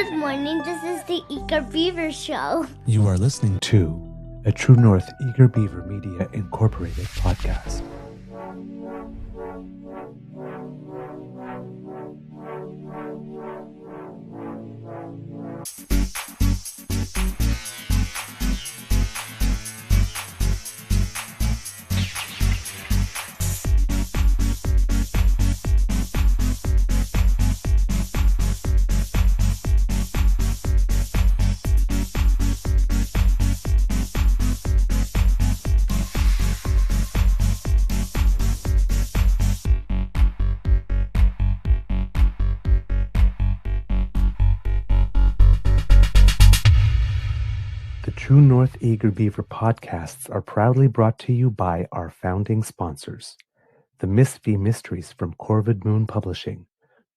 Good morning. This is the Eager Beaver Show. You are listening to a True North Eager Beaver Media Incorporated podcast. The True North Eager Beaver podcasts are proudly brought to you by our founding sponsors, the Miss V Mysteries from Corvid Moon Publishing,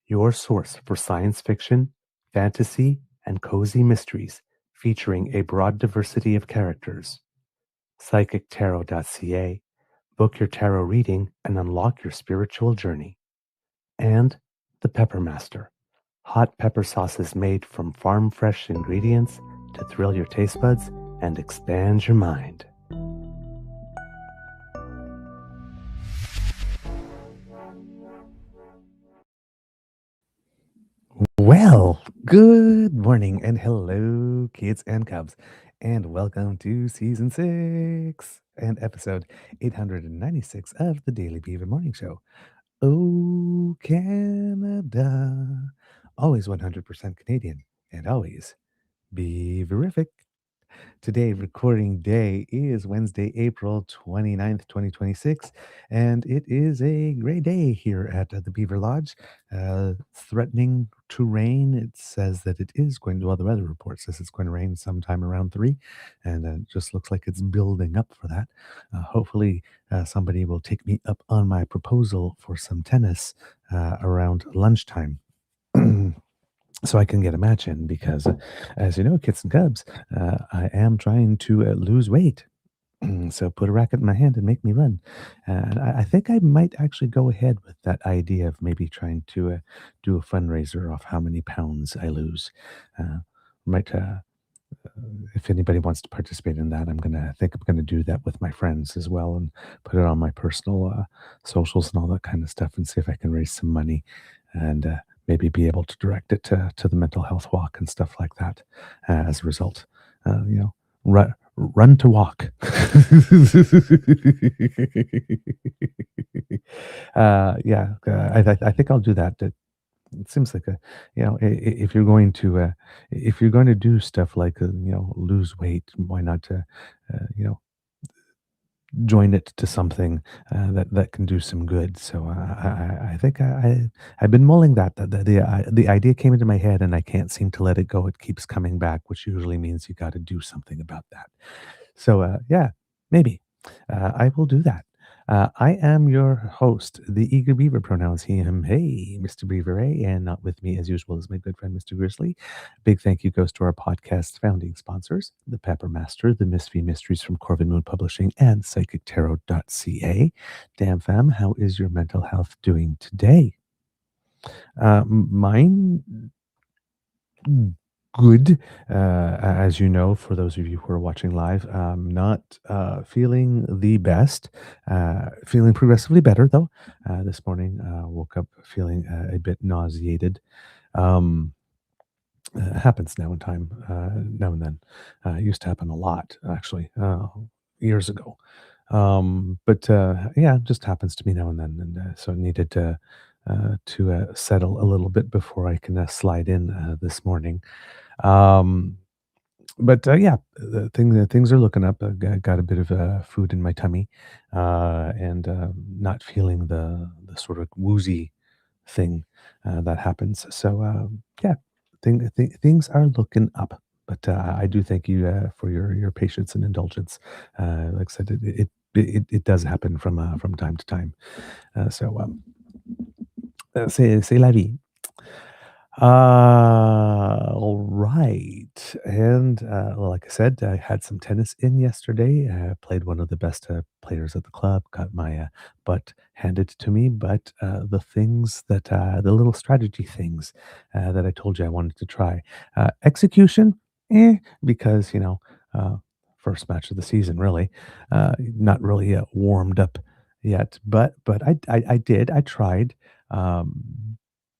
your source for science fiction, fantasy, and cozy mysteries featuring a broad diversity of characters. PsychicTarot.ca, book your tarot reading and unlock your spiritual journey. And the Pepper Master, hot pepper sauces made from farm-fresh ingredients to thrill your taste buds and expand your mind. Well, good morning and hello, kids and cubs, and welcome to Season 6 and Episode 896 of the Daily Beaver Morning Show. Oh, Canada. Always 100% Canadian and always Beaverific. Today, recording day is Wednesday, April 29th, 2026, and it is a gray day here at the Beaver Lodge. Threatening to rain. It says that it is going to, well, the weather report says it's going to rain sometime around 3, and it just looks like it's building up for that. Hopefully, somebody will take me up on my proposal for some tennis around lunchtime. So I can get a match in because, as you know, kids and cubs, I am trying to lose weight. So put a racket in my hand and make me run. And I think I might actually go ahead with that idea of maybe trying to do a fundraiser off how many pounds I lose. Might if anybody wants to participate in that, I'm gonna do that with my friends as well and put it on my personal socials and all that kind of stuff and see if I can raise some money and maybe be able to direct it to the mental health walk and stuff like that. As a result, run to walk. I think I'll do that. It seems like if you're going to do stuff like lose weight, why not you know join it to something that can do some good. So I think I've been mulling that. The idea came into my head and I can't seem to let it go. It keeps coming back, which usually means you got to do something about that. So yeah, maybe I will do that. I am your host, the Eager Beaver, pronouns he, him, hey, Mr. Beaver, A, and not with me as usual is my good friend, Mr. Grizzly. Big thank you goes to our podcast founding sponsors, the Pepper Master, the Miss V Mysteries from Corvid Moon Publishing, and PsychicTarot.ca. Damn fam, how is your mental health doing today? Mine good. As you know, for those of you who are watching live, not feeling the best. Feeling progressively better though. This morning, woke up feeling a bit nauseated. Um, Happens now and then. It used to happen a lot, actually, years ago. But yeah, it just happens to me now and then, and so I needed to settle a little bit before I can slide in this morning. Um, but yeah, things are looking up. I got a bit of food in my tummy, and not feeling the sort of woozy thing that happens. So yeah, things are looking up. But I do thank you for your patience and indulgence. Like I said, it does happen from time to time. So c'est la vie. All right. And well, like I said, I had some tennis in yesterday. Played one of the best players at the club. Got my butt handed to me. But the things that, the little strategy things that I told you I wanted to try, execution, because, uh, first match of the season, really, not really warmed up yet. But I did. I tried.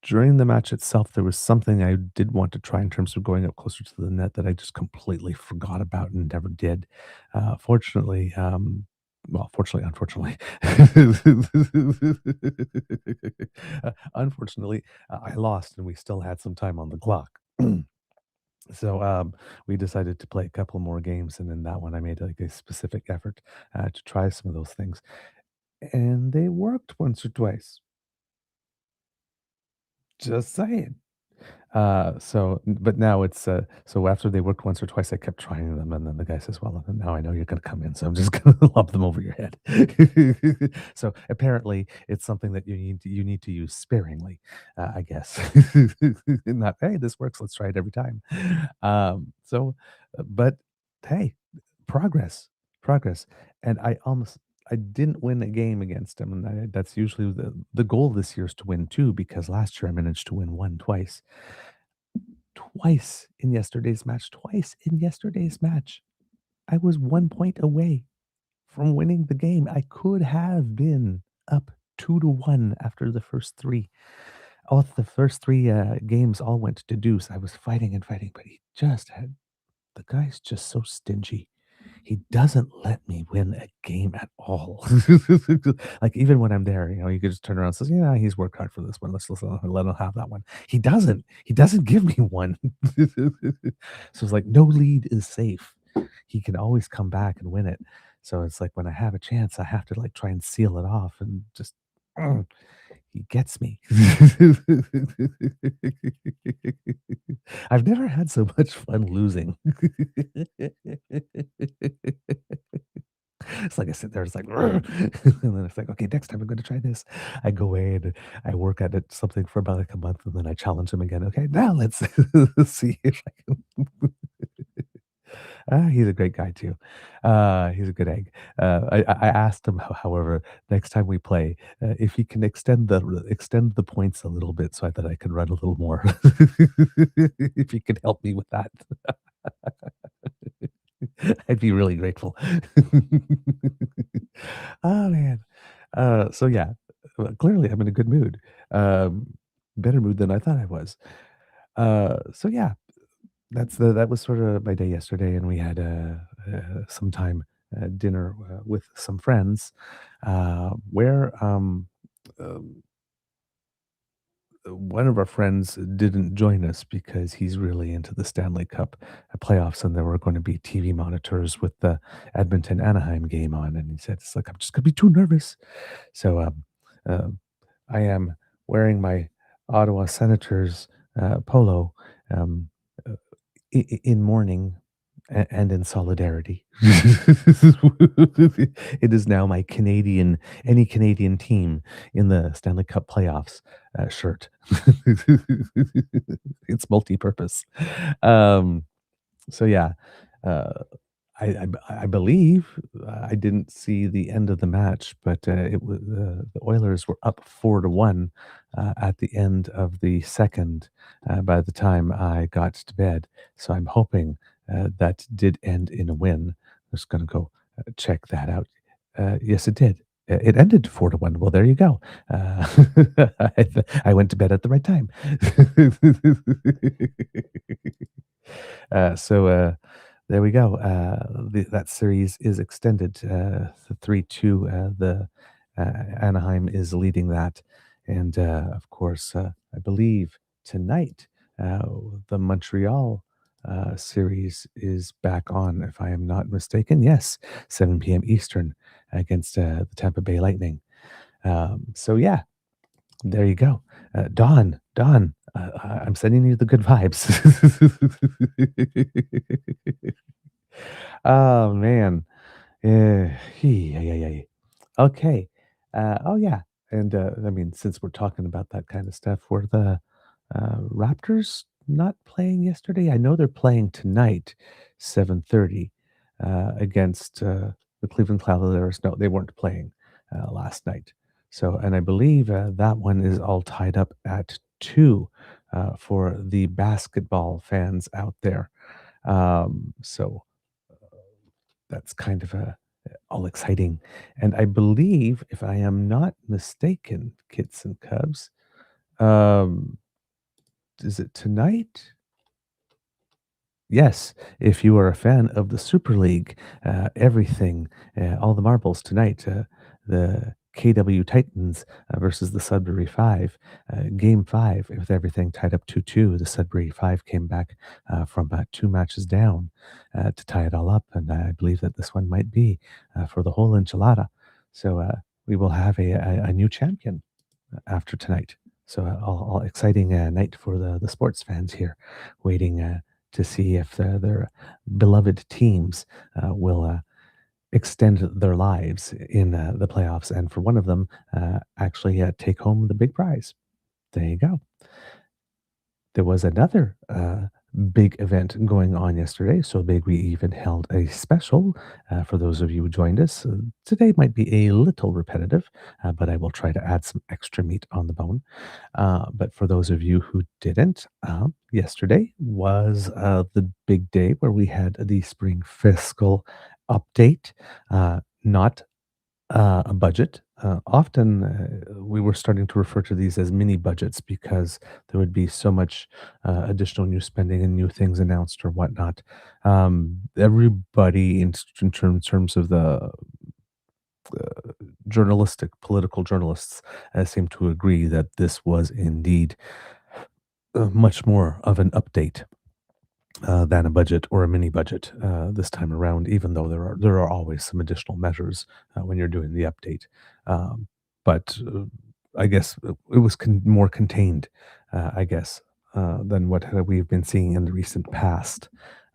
During the match itself, there was something I did want to try in terms of going up closer to the net that I just completely forgot about and never did. Fortunately, well, fortunately, unfortunately, unfortunately, I lost, and we still had some time on the clock. So we decided to play a couple more games, and in that one, I made like a specific effort to try some of those things, and they worked once or twice. Just saying. But now it's, so after they worked once or twice, I kept trying them, and then the guy says, "Well, now I know you're gonna come in, so I'm just gonna lob them over your head." So, apparently, it's something that you need to use sparingly, I guess. Not, "Hey, this works, let's try it every time." But hey, progress, progress, and I didn't win a game against him, and that's usually the goal this year is to win 2 because last year I managed to win 1 twice. Twice in yesterday's match. I was 1 point away from winning the game. I could have been up 2-1 after the first 3. All the first 3, games all went to deuce. I was fighting and fighting, but the guy's just so stingy. He doesn't let me win a game at all. Like, even when I'm there, you could just turn around and says, "Yeah, he's worked hard for this one. Let's let him have that one." He doesn't. He doesn't give me one. So it's like no lead is safe. He can always come back and win it. So it's like when I have a chance, I have to like try and seal it off and just he gets me. I've never had so much fun losing. It's like I sit there, it's like, and then it's like, okay, next time I'm going to try this. I go away and I work at it something for about like a month, and then I challenge him again. Okay, now let's see if I can. He's a great guy too. He's a good egg. I asked him, however, next time we play, if he can extend the points a little bit so that I can run a little more. If he could help me with that, I'd be really grateful. Oh man. So yeah, clearly I'm in a good mood. Better mood than I thought I was. So yeah, that was sort of my day yesterday, and we had some time dinner with some friends, where one of our friends didn't join us because he's really into the Stanley Cup playoffs, and there were going to be TV monitors with the Edmonton Anaheim game on, and he said, "It's like I'm just gonna be too nervous." So um, I am wearing my Ottawa Senators polo, um, uh, in mourning and in solidarity. It is now my any Canadian team in the Stanley Cup playoffs shirt. It's multi-purpose. Um, so yeah, uh, I believe I didn't see the end of the match, but the Oilers were up 4-1 at the end of the second. By the time I got to bed, so I'm hoping that did end in a win. I'm just going to go check that out. Yes, it did. It ended 4-1. Well, there you go. Uh, I went to bed at the right time. So there we go. That series is extended to 3-2. The Anaheim is leading that, and of course, I believe tonight uh, the Montreal series is back on. If I am not mistaken, yes, 7 p.m. Eastern against the Tampa Bay Lightning. So yeah, there you go. Don, I'm sending you the good vibes. Oh, man. Yeah, yeah. Okay. Oh, yeah. And, I mean, since we're talking about that kind of stuff, were the, Raptors not playing yesterday. I know they're playing tonight, 7:30, against the Cleveland Cavaliers. No, they weren't playing last night. So, and I believe that one is all tied up at 2 for the basketball fans out there. So that's kind of all exciting. And I believe, if I am not mistaken, Kits and Cubs, um, is it tonight? Yes, if you are a fan of the Super League, everything, all the marbles tonight, the KW Titans versus the Sudbury Five, Game Five, with everything tied up 2-2. The Sudbury Five came back from two matches down to tie it all up, and I believe that this one might be for the whole enchilada. So we will have a new champion after tonight. So all exciting night for the sports fans here, waiting to see if their beloved teams will extend their lives in the playoffs, and for one of them actually take home the big prize. There you go. There was another big event going on yesterday, so big we even held a special for those of you who joined us. Today might be a little repetitive, but I will try to add some extra meat on the bone. But for those of you who didn't, yesterday was the big day where we had the spring fiscal update. Not a budget. Often we were starting to refer to these as mini budgets because there would be so much additional new spending and new things announced or whatnot. Everybody, in terms of the journalistic, political journalists, seem to agree that this was indeed much more of an update than a budget or a mini budget this time around, even though there are always some additional measures when you're doing the update. Um, but I guess it was more contained, I guess, than what we've been seeing in the recent past,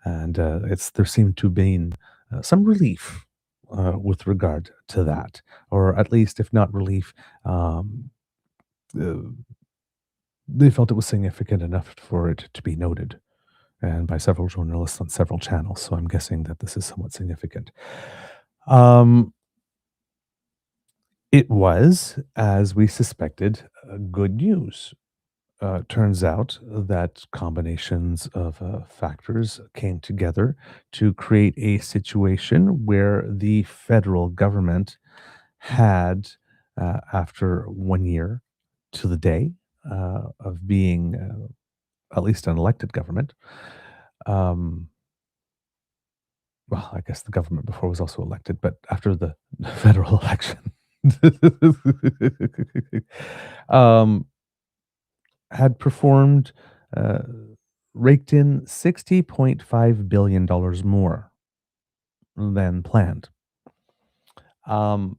and there seemed to be some relief with regard to that, or at least, if not relief, uh, they felt it was significant enough for it to be noted and by several journalists on several channels. So I'm guessing that this is somewhat significant. Um, it was, as we suspected, good news. Turns out that combinations of factors came together to create a situation where the federal government had, after 1 year to the day of being at least an elected government, um, well, I guess the government before was also elected, but after the federal election, um, had performed, uh, raked in $60.5 billion more than planned, um,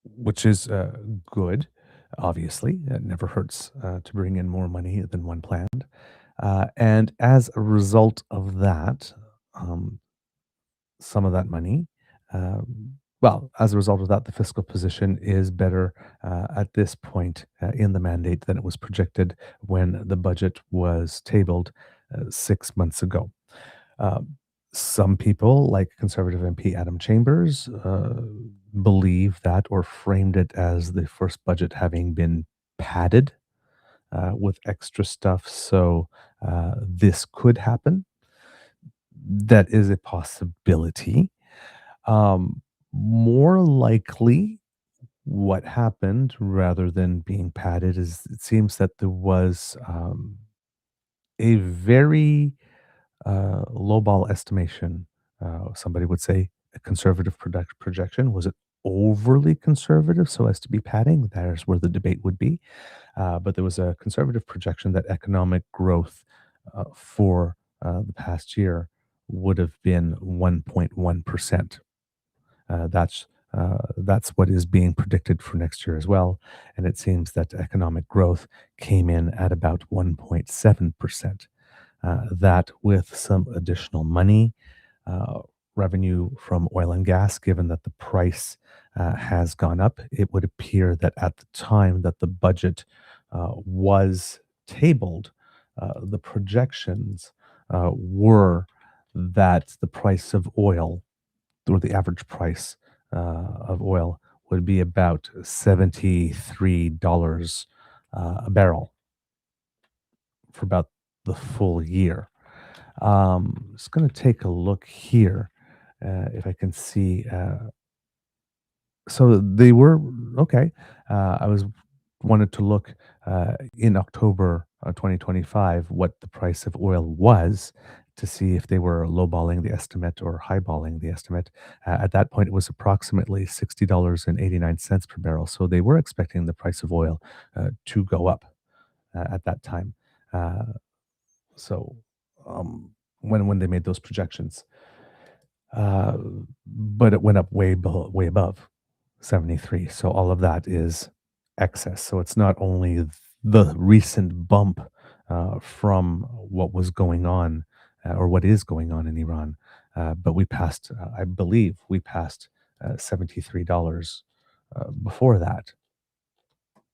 which is good. Obviously, it never hurts to bring in more money than one planned. And as a result of that, um, some of that money. Well, as a result of that, the fiscal position is better at this point in the mandate than it was projected when the budget was tabled 6 months ago. Um, some people, like Conservative MP Adam Chambers, believe that or framed it as the first budget having been padded with extra stuff. So this could happen. That is a possibility. Um, More likely, what happened rather than being padded is it seems that there was a very lowball estimation. Somebody would say a conservative projection. Was it overly conservative so as to be padding? There's where the debate would be. But there was a conservative projection that economic growth for the past year would have been 1.1%. That's what is being predicted for next year as well, and it seems that economic growth came in at about 1.7%. That with some additional money, uh, revenue from oil and gas, given that the price has gone up, it would appear that at the time that the budget was tabled, the projections were that the price of oil, or the average price of oil, would be about $73 a barrel for about the full year. Just going to take a look here if I can see. So they were okay. I was wanted to look in October 2025 what the price of oil was to see if they were lowballing the estimate or highballing the estimate. At that point, it was approximately $60.89 per barrel. So they were expecting the price of oil to go up at that time. Uh, so um, when they made those projections, uh, but it went up way above 73. So all of that is excess. So it's not only the recent bump from what was going on or what is going on in Iran, but we passed, I believe, we passed $73 before that.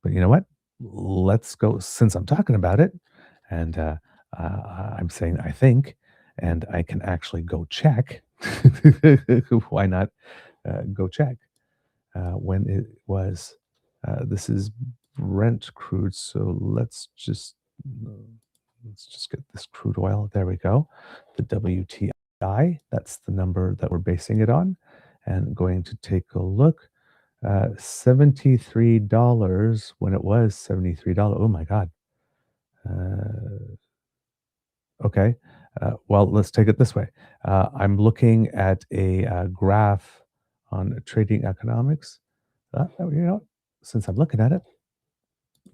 But you know what? Let's go, since I'm talking about it, and I'm saying I think, and I can actually go check. Why not go check when it was? This is Brent crude, so uh, let's just get this crude oil. There we go. The WTI. That's the number that we're basing it on, and going to take a look. $73 when it was $73. Oh my God. Uh, okay. Well, let's take it this way. I'm looking at a graph on trading economics. You know, since I'm looking at it,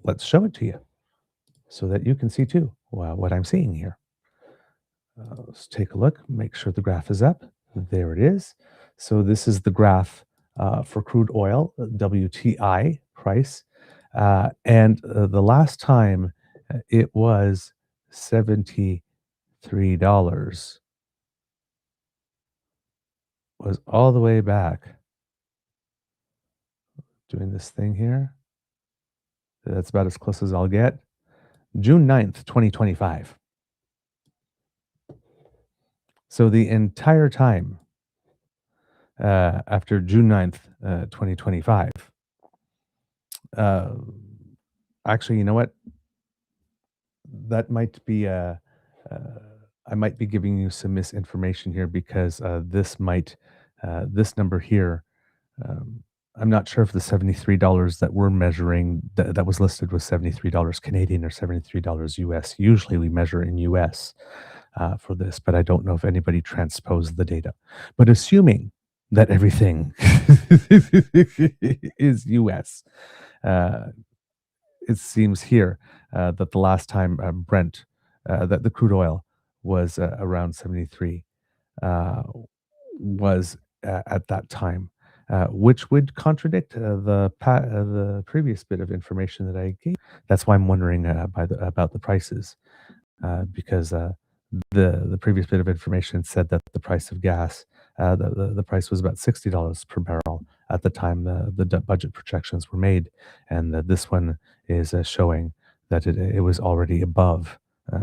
let's show it to you so that you can see too what I'm seeing here. Let's take a look, make sure the graph is up. There it is. So this is the graph for crude oil, WTI price. And the last time it was $73 was all the way back. Doing this thing here. That's about as close as I'll get. June 9th, 2025. So the entire time after June 9th, 2025, uh, actually, you know what? That might be uh, I might be giving you some misinformation here because this number here. Um, I'm not sure if the $73 that we're measuring that was listed was $73 Canadian or $73 US. Usually we measure in US for this, but I don't know if anybody transposed the data. But assuming that everything is US, uh, it seems here that the last time Brent, that the crude oil was around 73, uh, was at that time, which would contradict the previous bit of information that I gave. That's why I'm wondering about the prices, because the previous bit of information said that the price of gas, the price was about $60 per barrel at the time the budget projections were made, and this one is showing that it was already above uh,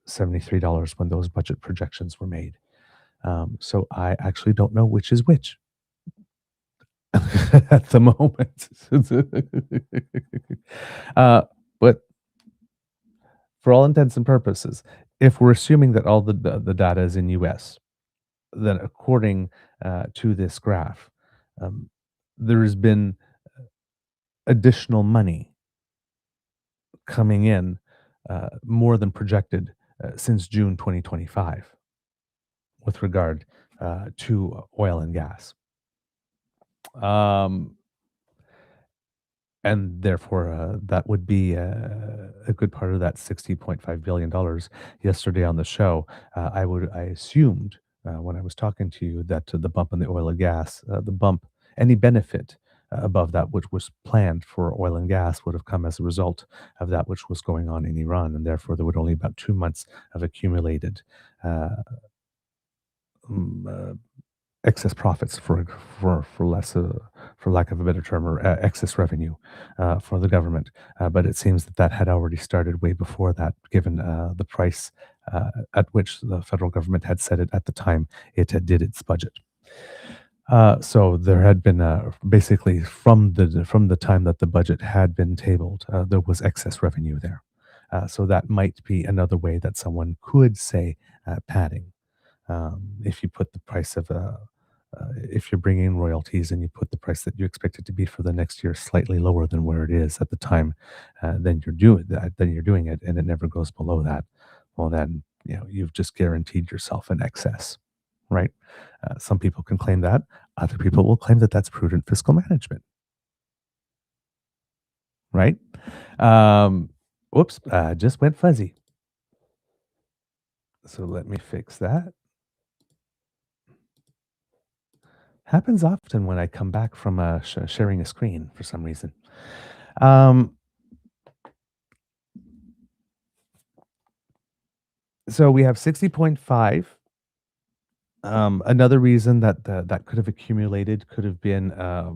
$73 when those budget projections were made. So I actually don't know which is which at the moment. uh, but for all intents and purposes, if we're assuming that all the data is in US, then according to this graph, um, there has been additional money coming in more than projected since June 2025 with regard to oil and gas. Um, and therefore, that would be a good part of that $60.5 billion. Yesterday on the show, I assumed when I was talking to you that the bump in the oil and gas, the bump, any benefit above that which was planned for oil and gas would have come as a result of that which was going on in Iran, and therefore there would only about 2 months of accumulated uh, mm, uh, excess profits for less for lack of a better term, or excess revenue for the government. But it seems that that had already started way before that, given the price at which the federal government had set it at the time it did its budget. So there had been basically from the time that the budget had been tabled, there was excess revenue there. So that might be another way that someone could say padding. If you put the price of if you're bringing royalties and you put the price that you expect it to be for the next year slightly lower than where it is at the time, then you're doing it, and it never goes below that. Well, then you've just guaranteed yourself an excess, right? Some people can claim that. Other people will claim that that's prudent fiscal management, right? Um, whoops, just went fuzzy. So let me fix that. Happens often when I come back from sharing a screen for some reason. Um, so we have 60.5. Another reason that that could have accumulated could have been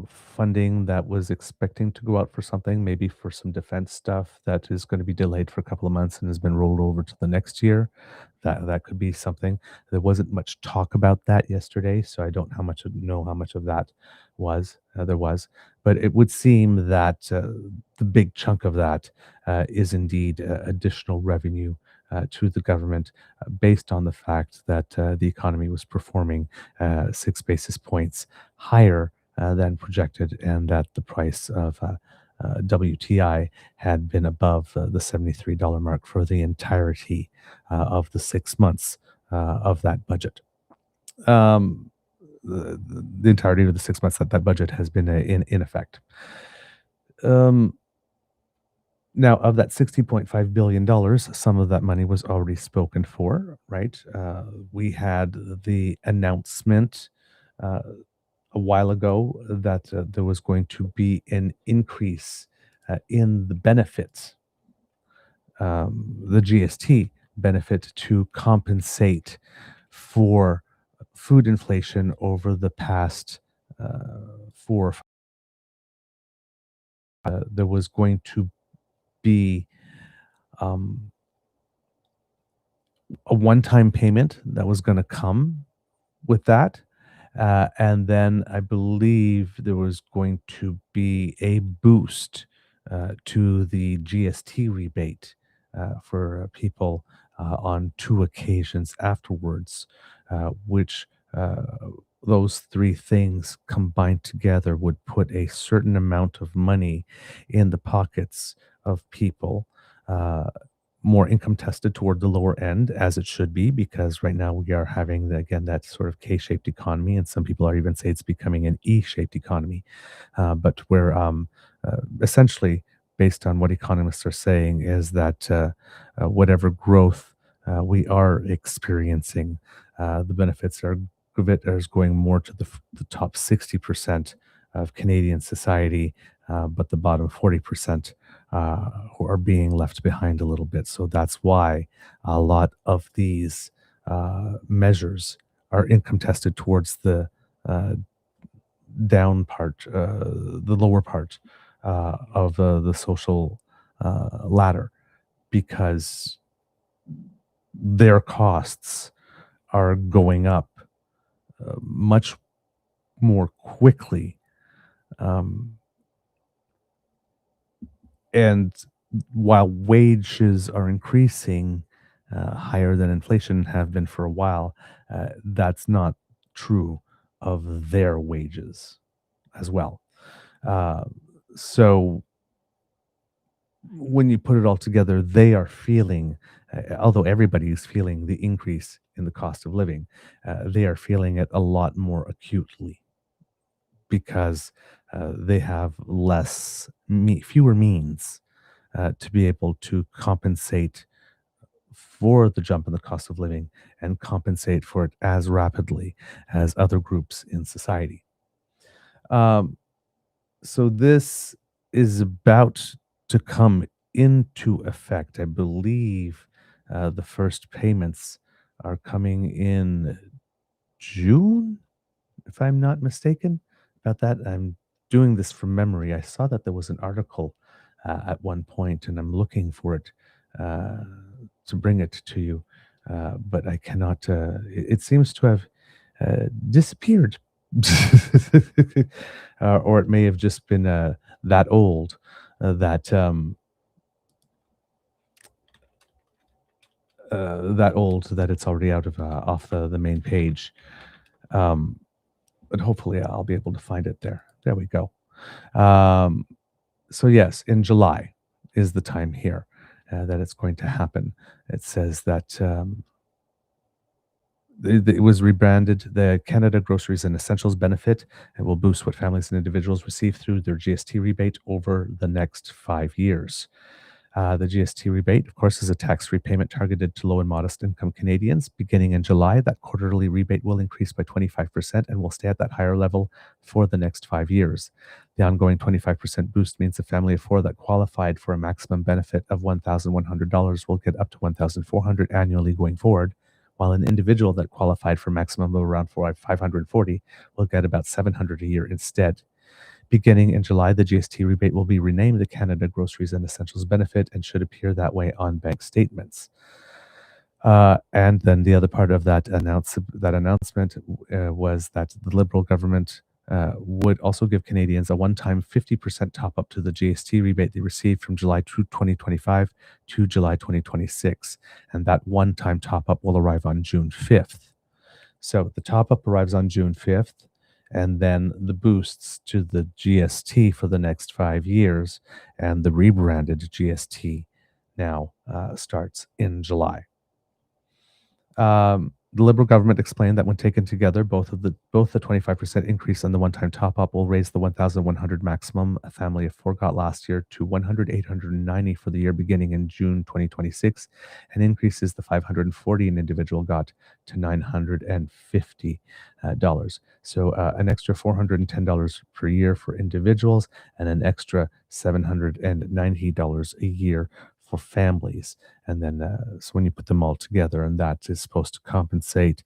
funding that was expecting to go out for something, maybe for some defense stuff that is going to be delayed for a couple of months and has been rolled over to the next year. That could be something. There wasn't much talk about that yesterday, so I don't know how much of that was there was, but it would seem that the big chunk of that is indeed additional revenue to the government based on the fact that the economy was performing 6 basis points higher than projected, and that the price of WTI had been above the $73 mark for the entirety of the 6 months of that budget. Um, the entirety of the 6 months that that budget has been in effect. Um, Now, of that $60.5 billion, some of that money was already spoken for, right? We had the announcement uh, a while ago that there was going to be an increase in the benefits, the GST benefit, to compensate for food inflation over the past 4 or 5. There was going to be um, a one-time payment that was gonna come with that, and then I believe there was going to be a boost to the GST rebate for people on 2 occasions afterwards, which those 3 things combined together would put a certain amount of money in the pockets of people, uh, more income tested toward the lower end, as it should be, because right now we are having, again, that sort of K-shaped economy, and some people are even say it's becoming an E-shaped economy. But where essentially, based on what economists are saying, is that whatever growth we are experiencing, the benefits are of it is going more to the top 60% of Canadian society, but the bottom 40% who are being left behind a little bit. So that's why a lot of these measures are income tested towards the uh, down part, the lower part of the social ladder, because their costs are going up much more quickly. Um, and while wages are increasing higher than inflation have been for a while, that's not true of their wages as well. Uh, so when you put it all together, they are feeling, although everybody is feeling the increase in the cost of living, they are feeling it a lot more acutely because they have fewer means to be able to compensate for the jump in the cost of living and compensate for it as rapidly as other groups in society. Um, so this is about to come into effect. I believe the first payments are coming in June, if I'm not mistaken about that. I'm doing this from memory. I saw that there was an article at one point, and I'm looking for it uh, to bring it to you, but I cannot. It seems to have disappeared, or it may have just been that old that old that it's already out of off the main page. Um, but hopefully I'll be able to find it there. There we go. Um, so yes, in July is the time here that it's going to happen. It says that it was rebranded the Canada Groceries and Essentials benefit and will boost what families and individuals receive through their GST rebate over the next 5 years. The GST rebate, of course, is a tax repayment targeted to low and modest income Canadians. Beginning in July, that quarterly rebate will increase by 25% and will stay at that higher level for the next 5 years. The ongoing 25% boost means a family of four that qualified for a maximum benefit of $1,100 will get up to $1,400 annually going forward, while an individual that qualified for a maximum of around 540 will get about $700 a year instead. Beginning in July, the GST rebate will be renamed the Canada Groceries and Essentials Benefit and should appear that way on bank statements. And then the other part of that announcement was that the Liberal government would also give Canadians a one-time 50% top-up to the GST rebate they received from July 2025 to July 2026. And that one-time top-up will arrive on June 5th. So the top-up arrives on June 5th, and then the boosts to the GST for the next 5 years, and the rebranded GST now starts in July. The Liberal government explained that when taken together, both the 25% increase and the one-time top-up will raise the 1,100 maximum a family of four got last year to 890 for the year beginning in June 2026, and increases the 540 an individual got to $950. So an extra $410 per year for individuals and an extra $790 a year for families. And then, so when you put them all together, and that is supposed to compensate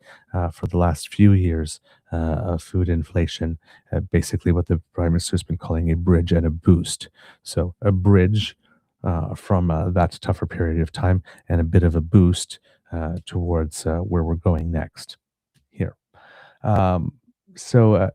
for the last few years of food inflation, basically what the Prime Minister has been calling a bridge and a boost. So a bridge from that tougher period of time and a bit of a boost towards where we're going next here. Um, so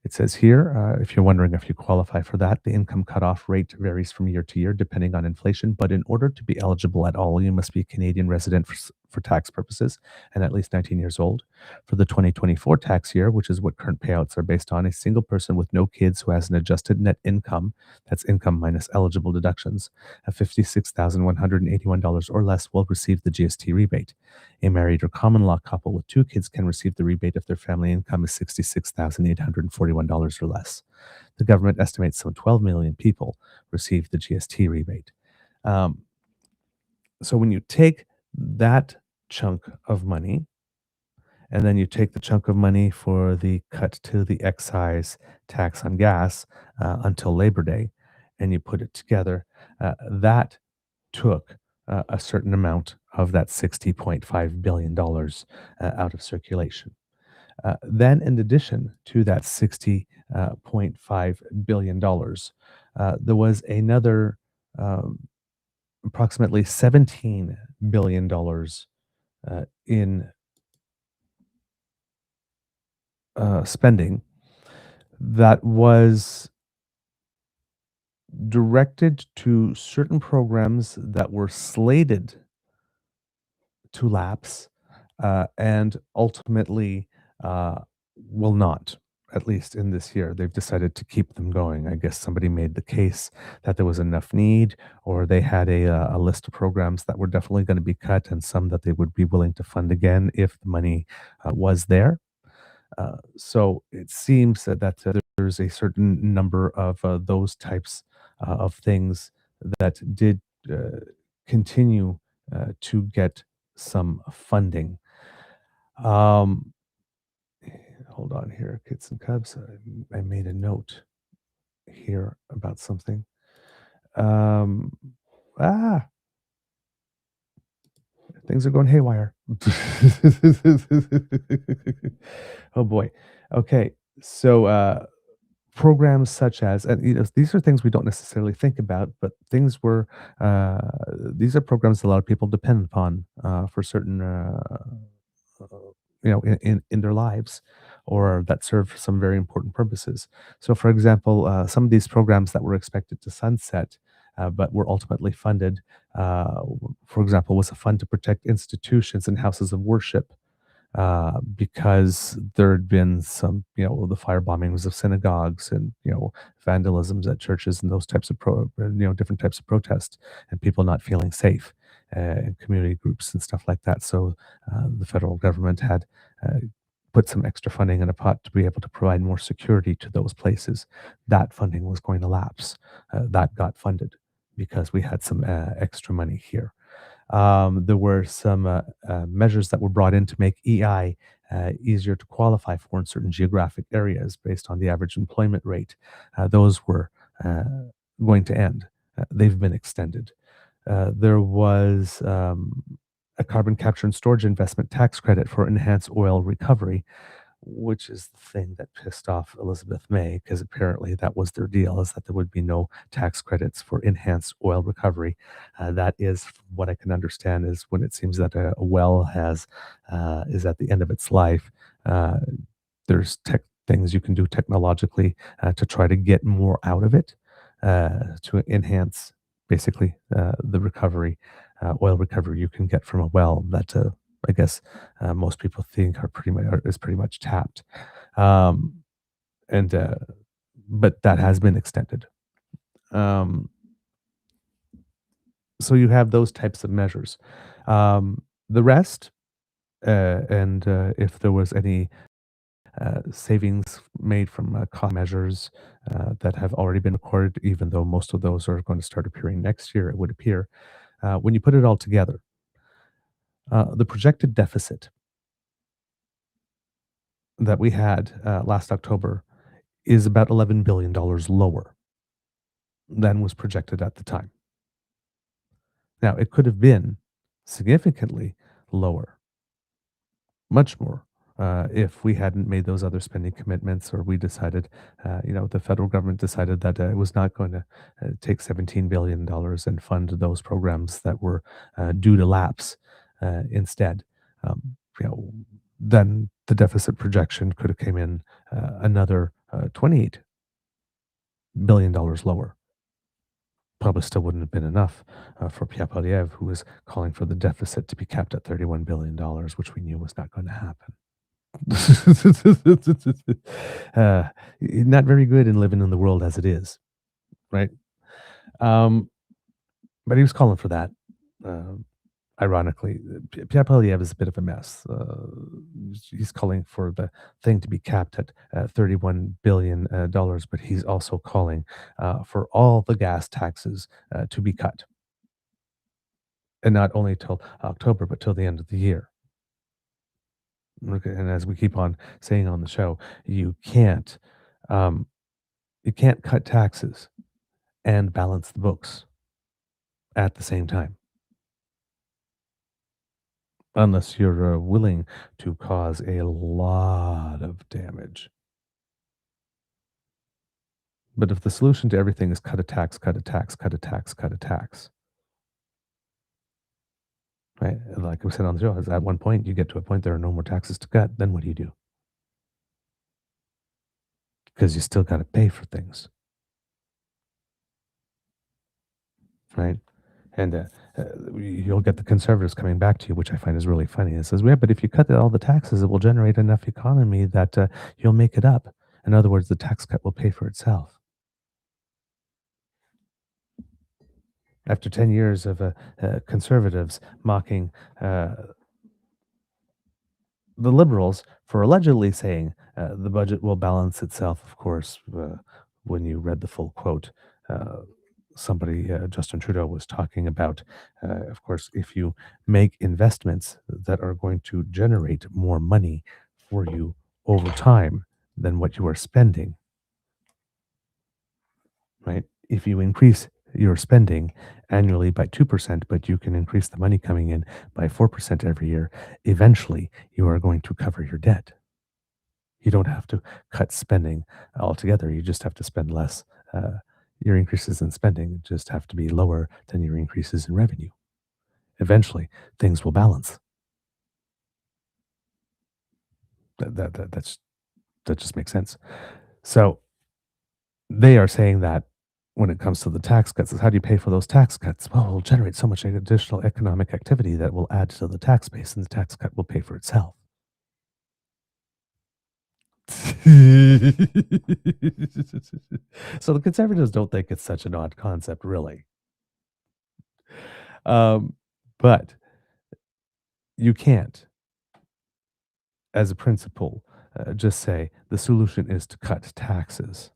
it says here, if you're wondering if you qualify for that, the income cutoff rate varies from year to year depending on inflation. But in order to be eligible at all, you must be a Canadian resident for tax purposes and at least 19 years old. For the 2024 tax year, which is what current payouts are based on, a single person with no kids who has an adjusted net income, that's income minus eligible deductions, of $56,181 or less will receive the GST rebate. A married or common law couple with two kids can receive the rebate if their family income is $66,841 or less. The government estimates some 12 million people receive the GST rebate. Um, so when you take that chunk of money, and then you take the chunk of money for the cut to the excise tax on gas until Labor Day, and you put it together, that took a certain amount of that $60.5 billion out of circulation. Then, in addition to that $60.5 billion, there was another approximately $17 billion in spending that was directed to certain programs that were slated to lapse and ultimately uh, will not, at least in this year. They've decided to keep them going. I guess somebody made the case that there was enough need, or they had a list of programs that were definitely going to be cut and some that they would be willing to fund again if the money was there. So it seems that there's a certain number of those types of things that did continue to get some funding. Um, hold on here, kids and cubs. I made a note here about something. Um, ah, Things are going haywire. Oh boy. Okay. So programs such as, and these are things we don't necessarily think about, but uh, these are programs a lot of people depend upon for certain uh, in their lives, or that serve some very important purposes. So for example, some of these programs that were expected to sunset but were ultimately funded, for example, was a fund to protect institutions and houses of worship, because there had been some, the fire bombings of synagogues, and vandalisms at churches, and those types of different types of protests, and people not feeling safe, in community groups and stuff like that. So the federal government had uh, put some extra funding in a pot to be able to provide more security to those places. That funding was going to lapse. That got funded because we had some extra money here. There were some measures that were brought in to make EI easier to qualify for in certain geographic areas based on the average employment rate. Those were uh, going to end. They've been extended. There was a carbon capture and storage investment tax credit for enhanced oil recovery, which is the thing that pissed off Elizabeth May, because apparently that was their deal, is that there would be no tax credits for enhanced oil recovery. That is, from what I can understand, is when it seems that a well has is at the end of its life. Uh, there's tech things you can do technologically to try to get more out of it, to enhance basically the recovery, oil recovery you can get from a well that I guess most people think is pretty much tapped, um, and but that has been extended. Um, so you have those types of measures. The rest, and if there was any savings made from cost measures that have already been recorded, even though most of those are going to start appearing next year, it would appear. When you put it all together, the projected deficit that we had last October is about $11 billion lower than was projected at the time. Now, it could have been significantly lower, much more, if we hadn't made those other spending commitments, or we decided, the federal government decided that it was not going to take $17 billion and fund those programs that were due to lapse instead. Then the deficit projection could have came in another $28 billion lower. Probably still wouldn't have been enough for Pierre Poilievre, who was calling for the deficit to be capped at $31 billion, which we knew was not going to happen. uh, Not very good in living in the world as it is, right? Um, but he was calling for that. Uh, Ironically, Pierre Poilievre is a bit of a mess. He's calling for the thing to be capped at $31 billion, but he's also calling for all the gas taxes to be cut, and not only till October, but till the end of the year. Okay, and as we keep on saying on the show, you can't um, you can't cut taxes and balance the books at the same time, unless you're willing to cause a lot of damage. But if the solution to everything is cut a tax, cut a tax, cut a tax, cut a tax, right? Like we said on the show, is at one point you get to a point there are no more taxes to cut, then what do? Because you still got to pay for things, right? And you'll get the conservatives coming back to you, which I find is really funny. It says, "Yeah, but if you cut all the taxes, it will generate enough economy that you'll make it up." In other words, the tax cut will pay for itself. After 10 years of conservatives mocking uh, the liberals for allegedly saying the budget will balance itself, of course, when you read the full quote, uh, Justin Trudeau, was talking about, of course, if you make investments that are going to generate more money for you over time than what you are spending, right? If you increase your spending annually by 2%, but you can increase the money coming in by 4% every year, eventually you are going to cover your debt. You don't have to cut spending altogether. You just have to spend less. Uh, your increases in spending just have to be lower than your increases in revenue. Eventually, things will balance. That just makes sense. So they are saying that when it comes to the tax cuts, is how do you pay for those tax cuts? Well, we'll generate so much additional economic activity that will add to the tax base, and the tax cut will pay for itself. So the conservatives don't think it's such an odd concept, really. Um, but you can't, as a principle, just say the solution is to cut taxes,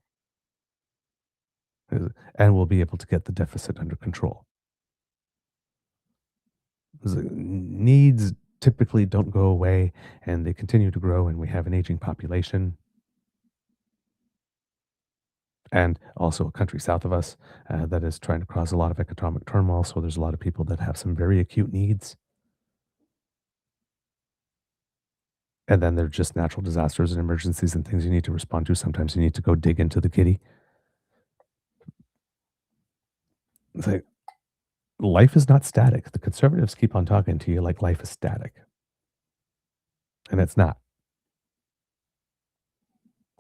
and we'll be able to get the deficit under control. 'Cause needs typically don't go away, and they continue to grow, and we have an aging population, and also a country south of us that is trying to cause a lot of economic turmoil. So there's a lot of people that have some very acute needs. And then there're just natural disasters and emergencies and things you need to respond to. Sometimes you need to go dig into the kitty. It's like life is not static. The conservatives keep on talking to you like life is static, and it's not.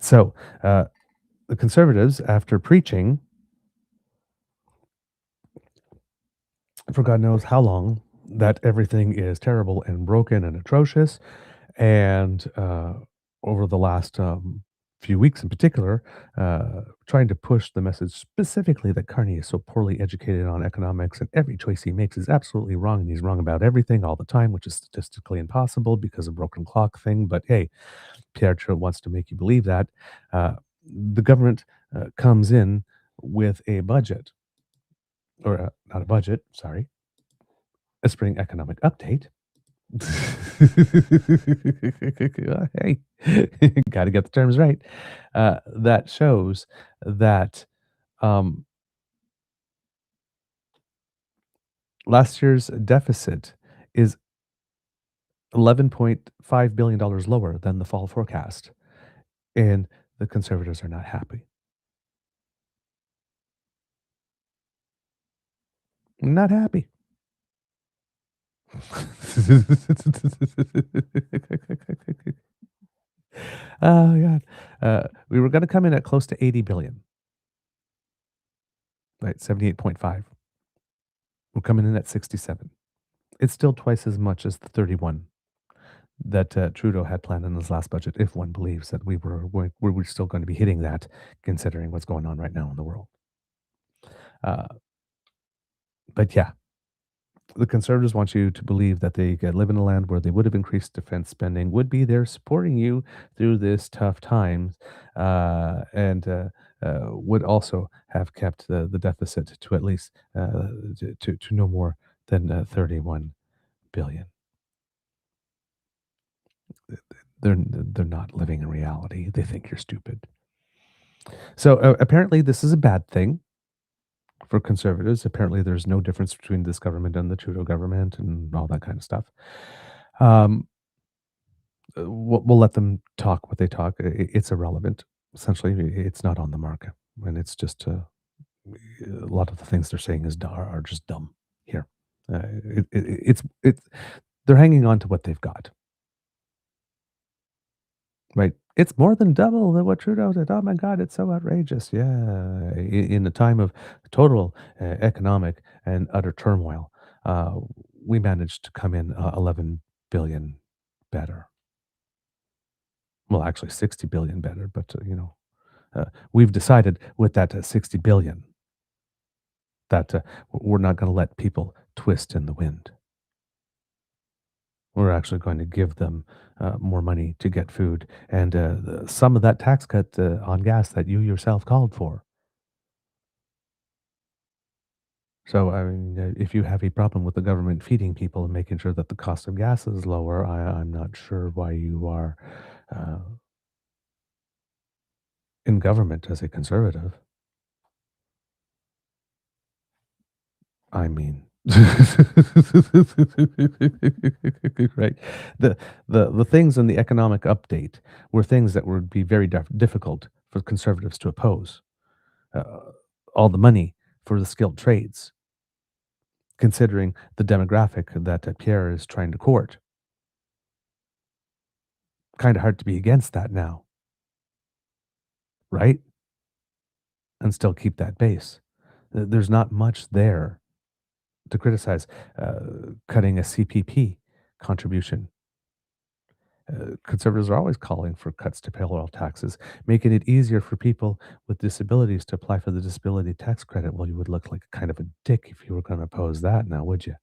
So the conservatives, after preaching for God knows how long that everything is terrible and broken and atrocious, and over the last few weeks in particular, trying to push the message specifically that Carney is so poorly educated on economics and every choice he makes is absolutely wrong and he's wrong about everything all the time, which is statistically impossible because of broken clock thing. But hey, Pierre Trudeau wants to make you believe that. The government comes in with a budget, or not a budget, sorry, a spring economic update. Hey, got to get the terms right. That shows that um, last year's deficit is $11.5 billion lower than the fall forecast, and the conservatives are not happy. Not happy. Oh god, we were going to come in at close to 80 billion, right? 78.5. We're coming in at 67. It's still twice as much as the 31 that Trudeau had planned in his last budget, if one believes that we were still going to be hitting that, considering what's going on right now in the world. Uh, but yeah, the conservatives want you to believe that they could live in a land where they would have increased defense spending, would be there supporting you through this tough times, and would also have kept the deficit to at least to no more than 31 billion. They're not living in reality. They think you're stupid. So apparently, this is a bad thing for conservatives. Apparently, there's no difference between this government and the Trudeau government and all that kind of stuff. Um, we'll let them talk what they talk. It's irrelevant. Essentially, it's not on the market, and it's just a lot of the things they're saying are just dumb. Here, it's they're hanging on to what they've got. Right. It's more than double than what Trudeau did. Oh my God, it's so outrageous. Yeah. In a time of total economic and utter turmoil, uh, we managed to come in 11 billion better. Well, actually 60 billion better, but we've decided with that 60 billion that we're not going to let people twist in the wind. We're actually going to give them more money to get food and some of that tax cut on gas that you yourself called for. So, I mean, if you have a problem with the government feeding people and making sure that the cost of gas is lower, I'm not sure why you are uh, in government as a conservative. I mean, right? The the things in the economic update were things that would be very difficult for conservatives to oppose. Uh, all the money for the skilled trades, considering the demographic that Pierre is trying to court. Kind of hard to be against that now, right? And still keep that base. There's not much there to criticize. Cutting a CPP contribution. Conservatives are always calling for cuts to payroll taxes, making it easier for people with disabilities to apply for the disability tax credit. Well, you would look like kind of a dick if you were going to oppose that now, would you?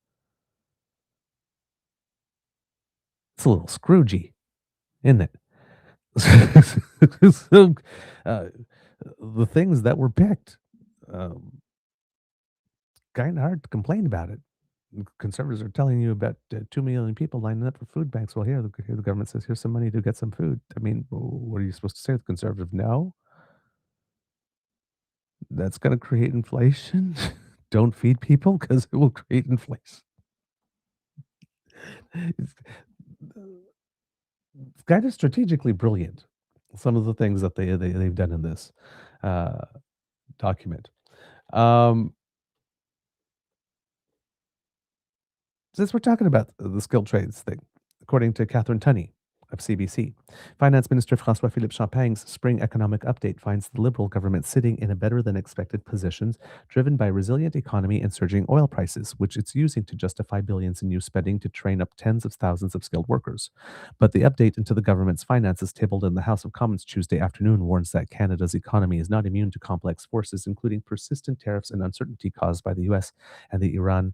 It's a little Scroogey, isn't it? So, uh, the things that were picked, um, kind of hard to complain about it. Conservatives are telling you about 2 million people lining up for food banks. Well, here the government says, here's some money to get some food. I mean, what are you supposed to say to the conservative? No, that's going to create inflation. Don't feed people because it will create inflation. It's, it's kind of strategically brilliant. Some of the things that they've done in this uh, document. Um, Since we're talking about the skilled trades thing, according to Catherine Tunney of CBC, Finance Minister François Philippe Champagne's spring economic update finds the Liberal government sitting in a better than expected position, driven by resilient economy and surging oil prices, which it's using to justify billions in new spending to train up tens of thousands of skilled workers. But the update into the government's finances tabled in the House of Commons Tuesday afternoon warns that Canada's economy is not immune to complex forces, including persistent tariffs and uncertainty caused by the US and the Iran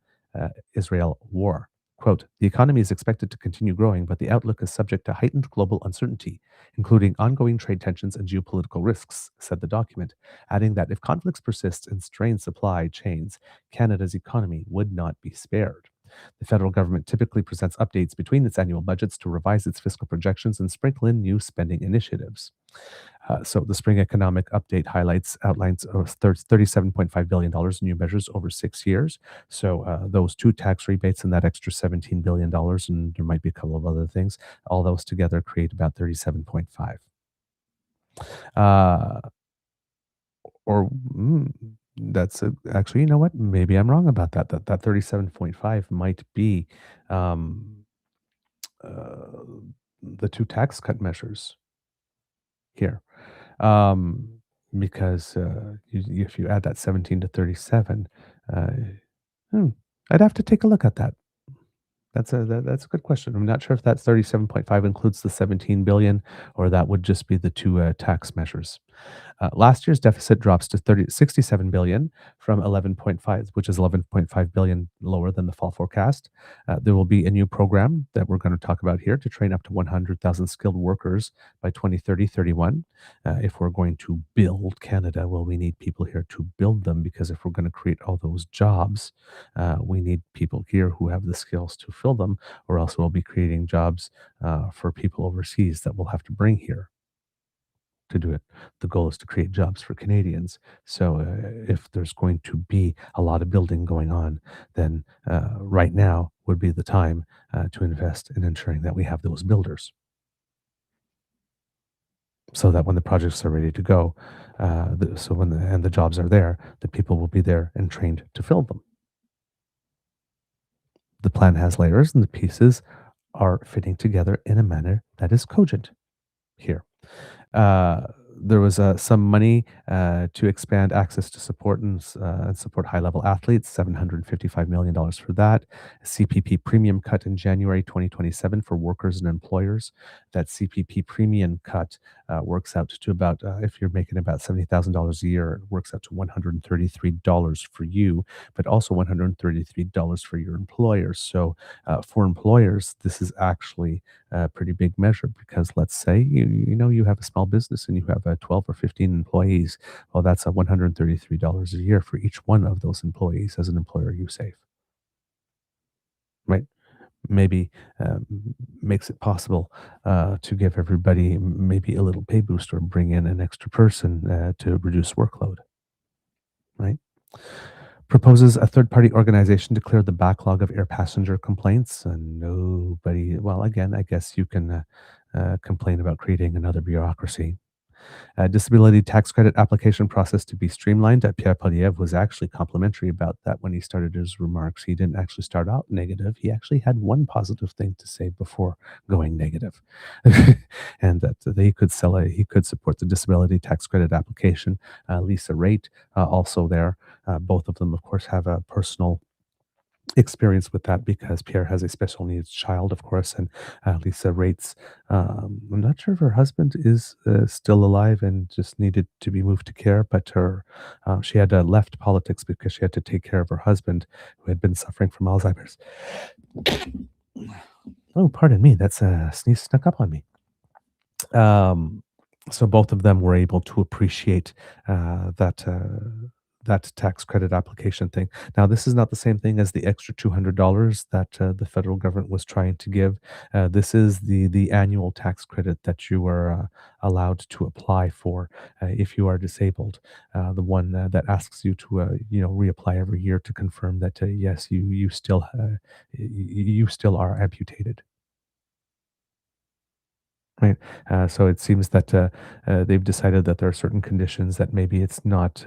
Israel war. Quote, the economy is expected to continue growing, but the outlook is subject to heightened global uncertainty, including ongoing trade tensions and geopolitical risks, said the document, adding that if conflicts persist and strain supply chains, Canada's economy would not be spared. The federal government typically presents updates between its annual budgets to revise its fiscal projections and sprinkle in new spending initiatives. So the spring economic update outlines $37.5 billion in new measures over 6 years. So those two tax rebates and that extra $17 billion, and there might be a couple of other things, all those together create about 37.5. Uh, or actually, you know what? Maybe I'm wrong about that. That 37.5 might be um, uh, the two tax cut measures here. Um, because if you add that 17 to 37, uh, hmm, I'd have to take a look at that. That's a good question. I'm not sure if that 37.5 includes the 17 billion or that would just be the two tax measures. Last year's deficit drops to 67 billion from 11.5, which is 11.5 billion lower than the fall forecast. There will be a new program that we're going to talk about here to train up to 100,000 skilled workers by 2030-31. If we're going to build Canada, well, we need people here to build them, because if we're going to create all those jobs, we need people here who have the skills to fill them, or else we'll be creating jobs for people overseas that we'll have to bring here to do it. The goal is to create jobs for Canadians. So if there's going to be a lot of building going on, then right now would be the time to invest in ensuring that we have those builders, so that when the projects are ready to go, so when the jobs are there, the people will be there and trained to fill them. The plan has layers, and the pieces are fitting together in a manner that is cogent here. Uh, there was some money to expand access to support and support high-level athletes, $755 million for that. A CPP premium cut in January 2027 for workers and employers. That CPP premium cut works out to about, if you're making about $70,000 a year, it works out to $133 for you, but also $133 for your employers. So for employers, this is actually a pretty big measure, because let's say you have a small business and you have 12 or 15 employees. Well, that's a $133 a year for each one of those employees. As an employer, you save, right? Maybe makes it possible to give everybody maybe a little pay boost, or bring in an extra person to reduce workload, right? Proposes a third party organization to clear the backlog of air passenger complaints. And nobody, well, again, I guess you can complain about creating another bureaucracy. Disability tax credit application process to be streamlined. Pierre Poilievre was actually complimentary about that when he started his remarks. He didn't actually start out negative. He actually had one positive thing to say before going negative, and that he could support the disability tax credit application. Lisa Raitt also there. Both of them, of course, have a personal experience with that because Pierre has a special needs child, of course, and Lisa Raitt's. I'm not sure if her husband is still alive and just needed to be moved to care, but her she had left politics because she had to take care of her husband who had been suffering from Alzheimer's. Oh, pardon me, that's a sneeze snuck up on me. Um, so both of them were able to appreciate that tax credit application thing. Now, this is not the same thing as the extra $200 that the federal government was trying to give. This is the annual tax credit that you are allowed to apply for if you are disabled. The one that asks you to reapply every year to confirm that yes, you still are amputated. Right. So it seems that they've decided that there are certain conditions that maybe it's not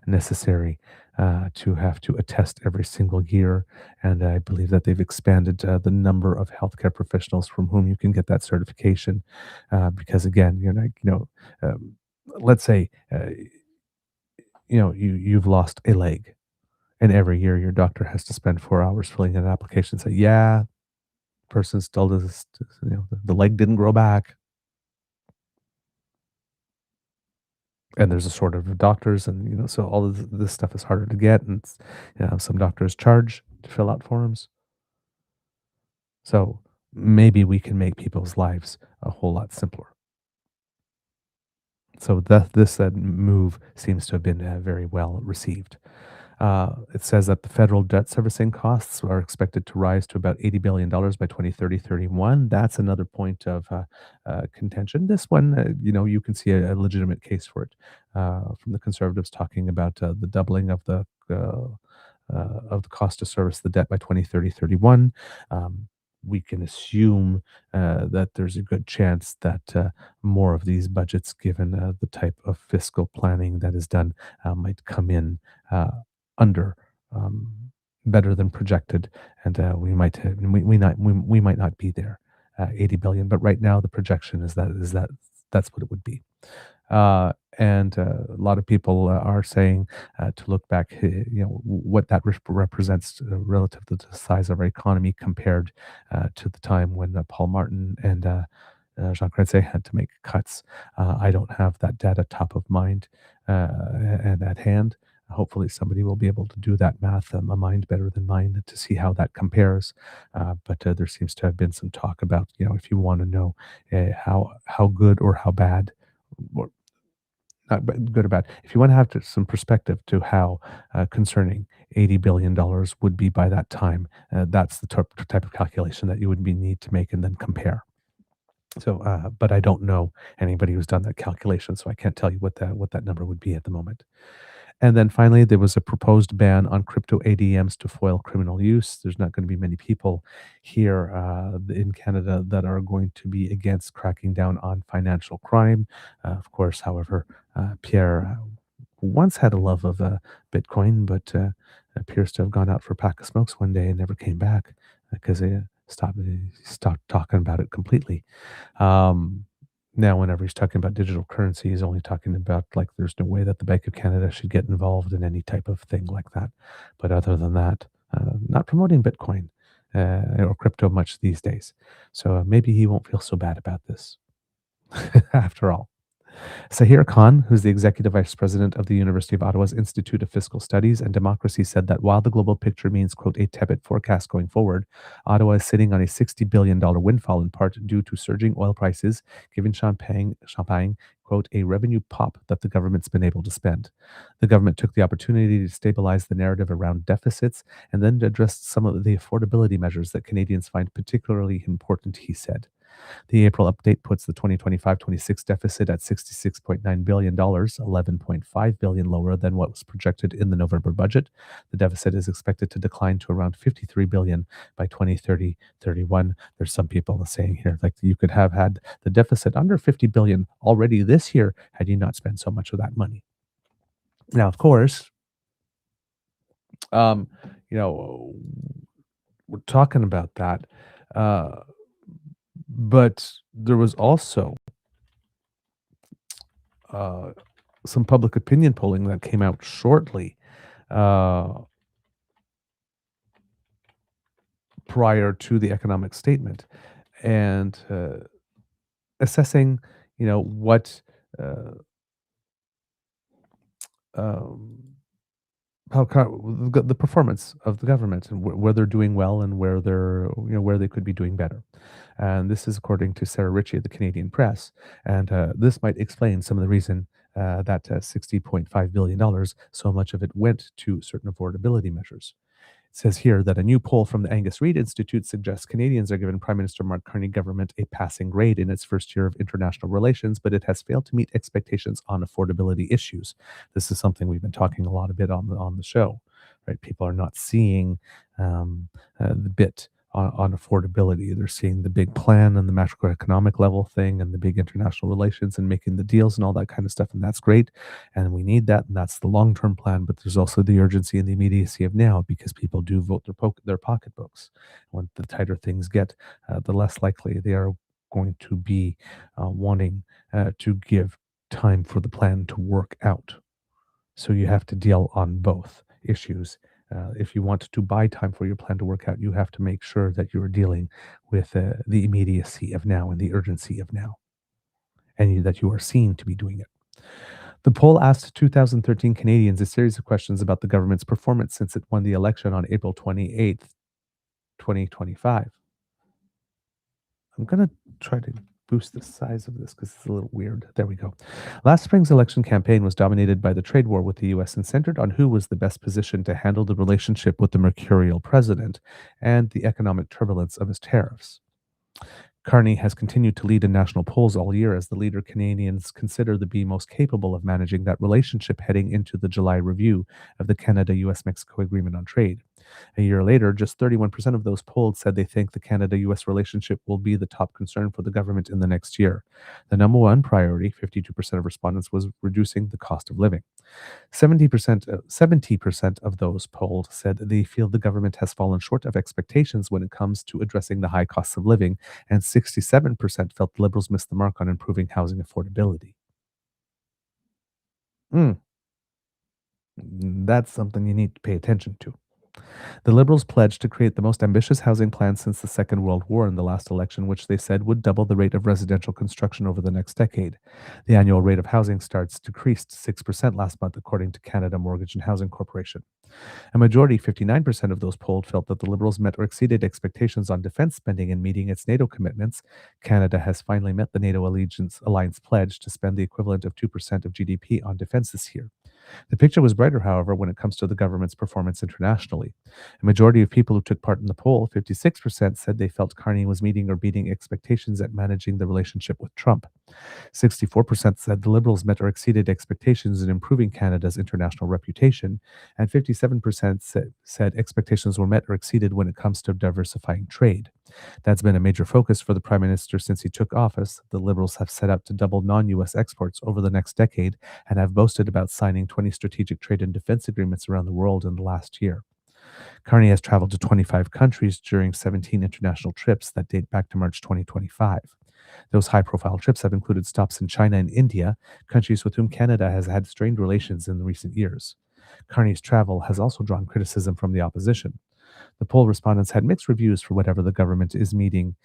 necessary to have to attest every single year. And I believe that they've expanded the number of healthcare professionals from whom you can get that certification. Because again, um, let's say, you've lost a leg. And every year your doctor has to spend 4 hours filling in an application, say, yeah, person still does, the leg didn't grow back. And there's a shortage of doctors, and so all of this stuff is harder to get, and some doctors charge to fill out forms. So maybe we can make people's lives a whole lot simpler. So this move seems to have been very well received. It says that the federal debt servicing costs are expected to rise to about $80 billion by 2030-31. That's another point of contention. This one, you can see a legitimate case for it from the conservatives talking about the doubling of the cost to service the debt by 2030-31. We can assume that there's a good chance that more of these budgets, given the type of fiscal planning that is done, might come in under um, better than projected, and we might not be there, 80 billion. But right now, the projection is that that's what it would be. And a lot of people are saying to look back, what that represents relative to the size of our economy compared to the time when Paul Martin and Jean Chrétien had to make cuts. I don't have that data top of mind and at hand. Hopefully, somebody will be able to do that math, a mind better than mine, to see how that compares. But there seems to have been some talk about, if you want to know how good or how bad, or not good or bad. If you want to have some perspective to how concerning $80 billion would be by that time, that's the type of calculation that you would need to make and then compare. So, but I don't know anybody who's done that calculation, so I can't tell you what that number would be at the moment. And then finally, there was a proposed ban on crypto ADMs to foil criminal use. There's not going to be many people here in Canada that are going to be against cracking down on financial crime. Of course, however, Pierre once had a love of Bitcoin, but appears to have gone out for a pack of smokes one day and never came back because he stopped talking about it completely. Um, Now, whenever he's talking about digital currency, he's only talking about like there's no way that the Bank of Canada should get involved in any type of thing like that. But other than that, not promoting Bitcoin or crypto much these days. So maybe he won't feel so bad about this after all. Sahir Khan, who's the executive vice president of the University of Ottawa's Institute of Fiscal Studies and Democracy, said that while the global picture means, quote, a tepid forecast going forward, Ottawa is sitting on a $60 billion windfall in part due to surging oil prices, giving Champagne, quote, a revenue pop that the government's been able to spend. The government took the opportunity to stabilize the narrative around deficits and then addressed some of the affordability measures that Canadians find particularly important, he said. The April update puts the 2025-26 deficit at $66.9 billion, $11.5 billion lower than what was projected in the November budget. The deficit is expected to decline to around 53 billion by 2030-31. There's some people saying here like you could have had the deficit under 50 billion already this year had you not spent so much of that money. Now, of course, um, you know, we're talking about that, uh, but there was also uh, some public opinion polling that came out shortly uh, prior to the economic statement, and assessing, what uh, um, the performance of the government and where they're doing well and where where they could be doing better. And this is according to Sarah Ritchie of the Canadian Press. And this might explain some of the reason that $60.5 billion, so much of it went to certain affordability measures. It says here that a new poll from the Angus Reid Institute suggests Canadians are giving Prime Minister Mark Carney government a passing grade in its first year of international relations, but it has failed to meet expectations on affordability issues. This is something we've been talking a lot a bit on the show, right? People are not seeing the bit on affordability. They're seeing the big plan and the macroeconomic level thing and the big international relations and making the deals and all that kind of stuff. And that's great. And we need that. And that's the long term plan. But there's also the urgency and the immediacy of now because people do vote their pocketbooks. When the tighter things get, the less likely they are going to be wanting to give time for the plan to work out. So you have to deal on both issues. If you want to buy time for your plan to work out, you have to make sure that you're dealing with the immediacy of now and the urgency of now, and that you are seen to be doing it. The poll asked 2013 Canadians a series of questions about the government's performance since it won the election on April 28th, 2025. I'm going to try to boost the size of this because it's a little weird. There we go. Last spring's election campaign was dominated by the trade war with the US and centered on who was the best positioned to handle the relationship with the mercurial president and the economic turbulence of his tariffs. Carney has continued to lead in national polls all year as the leader Canadians consider to be most capable of managing that relationship heading into the July review of the Canada-US-Mexico Agreement on Trade. A year later, just 31% of those polled said they think the Canada-US relationship will be the top concern for the government in the next year. The number one priority, 52% of respondents, was reducing the cost of living. 70% of those polled said they feel the government has fallen short of expectations when it comes to addressing the high costs of living, and 67% felt the Liberals missed the mark on improving housing affordability. That's something you need to pay attention to. The Liberals pledged to create the most ambitious housing plan since the Second World War in the last election, which they said would double the rate of residential construction over the next decade. The annual rate of housing starts decreased 6% last month, according to Canada Mortgage and Housing Corporation. A majority, 59% of those polled, felt that the Liberals met or exceeded expectations on defense spending in meeting its NATO commitments. Canada has finally met the NATO alliance pledge to spend the equivalent of 2% of GDP on defense this year. The picture was brighter, however, when it comes to the government's performance internationally. A majority of people who took part in the poll, 56%, said they felt Carney was meeting or beating expectations at managing the relationship with Trump. 64% said the Liberals met or exceeded expectations in improving Canada's international reputation, and 57% said expectations were met or exceeded when it comes to diversifying trade. That's been a major focus for the Prime Minister since he took office. The Liberals have set out to double non-US exports over the next decade and have boasted about signing 20 strategic trade and defense agreements around the world in the last year. Carney has traveled to 25 countries during 17 international trips that date back to March 2025. Those high-profile trips have included stops in China and India, countries with whom Canada has had strained relations in recent years. Carney's travel has also drawn criticism from the opposition. The poll respondents had mixed reviews for whether the government is meeting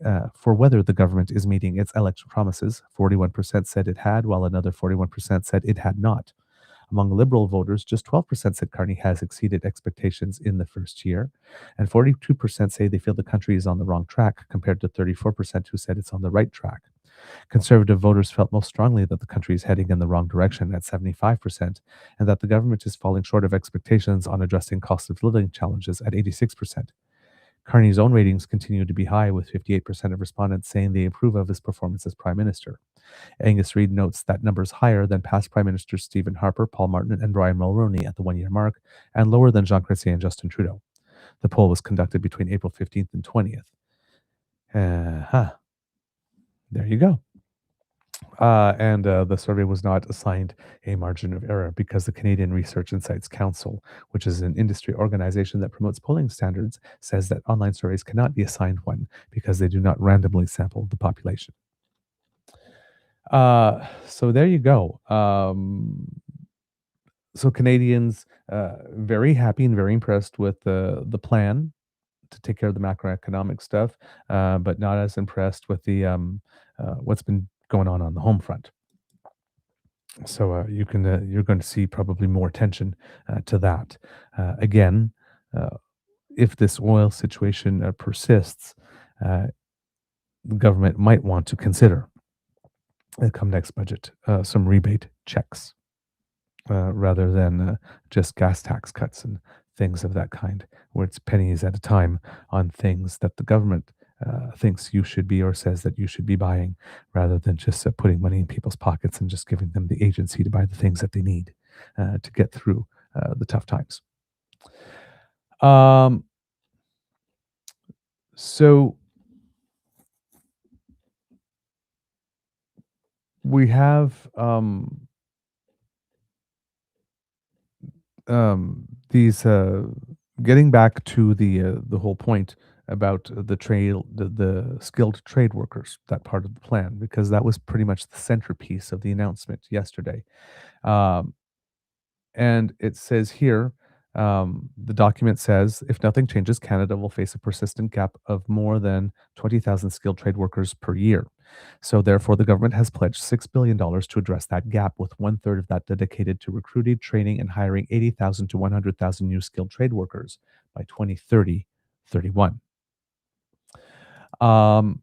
its election promises. 41% said it had, while another 41% said it had not. Among Liberal voters, just 12% said Carney has exceeded expectations in the first year, and 42% say they feel the country is on the wrong track, compared to 34% who said it's on the right track. Conservative voters felt most strongly that the country is heading in the wrong direction at 75%, and that the government is falling short of expectations on addressing cost of living challenges at 86%. Carney's own ratings continue to be high, with 58% of respondents saying they approve of his performance as Prime Minister. Angus Reid notes that numbers higher than past Prime Ministers Stephen Harper, Paul Martin, and Brian Mulroney at the 1 year mark, and lower than Jean Chrétien and Justin Trudeau. The poll was conducted between April 15th and 20th. There you go. And the survey was not assigned a margin of error because the Canadian Research Insights Council, which is an industry organization that promotes polling standards, says that online surveys cannot be assigned one because they do not randomly sample the population. So there you go. So Canadians very happy and very impressed with the plan to take care of the macroeconomic stuff, but not as impressed with the what's been going on the home front. So you're going to see probably more attention to that. Again, uh, if this oil situation persists, uh, the government might want to consider, come next budget, some rebate checks rather than just gas tax cuts and things of that kind, where it's pennies at a time on things that the government thinks you should be or says that you should be buying, rather than just putting money in people's pockets and just giving them the agency to buy the things that they need to get through the tough times. Um, so we have these getting back to the whole point about the skilled trade workers, that part of the plan, because that was pretty much the centerpiece of the announcement yesterday. Um, and it says here, the document says, if nothing changes, Canada will face a persistent gap of more than 20,000 skilled trade workers per year. So, therefore, the government has pledged $6 billion to address that gap, with one third of that dedicated to recruiting, training, and hiring 80,000 to 100,000 new skilled trade workers by 2030-31. Um,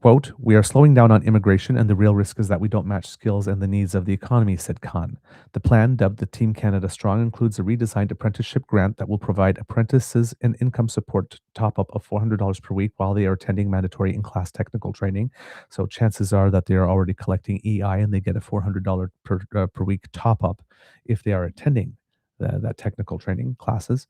Quote, we are slowing down on immigration, and the real risk is that we don't match skills and the needs of the economy, said Khan. The plan, dubbed the Team Canada Strong, includes a redesigned apprenticeship grant that will provide apprentices an income support top up of $400 per week while they are attending mandatory in class technical training. So chances are that they are already collecting EI and they get a $400 per week top up if they are attending that technical training classes.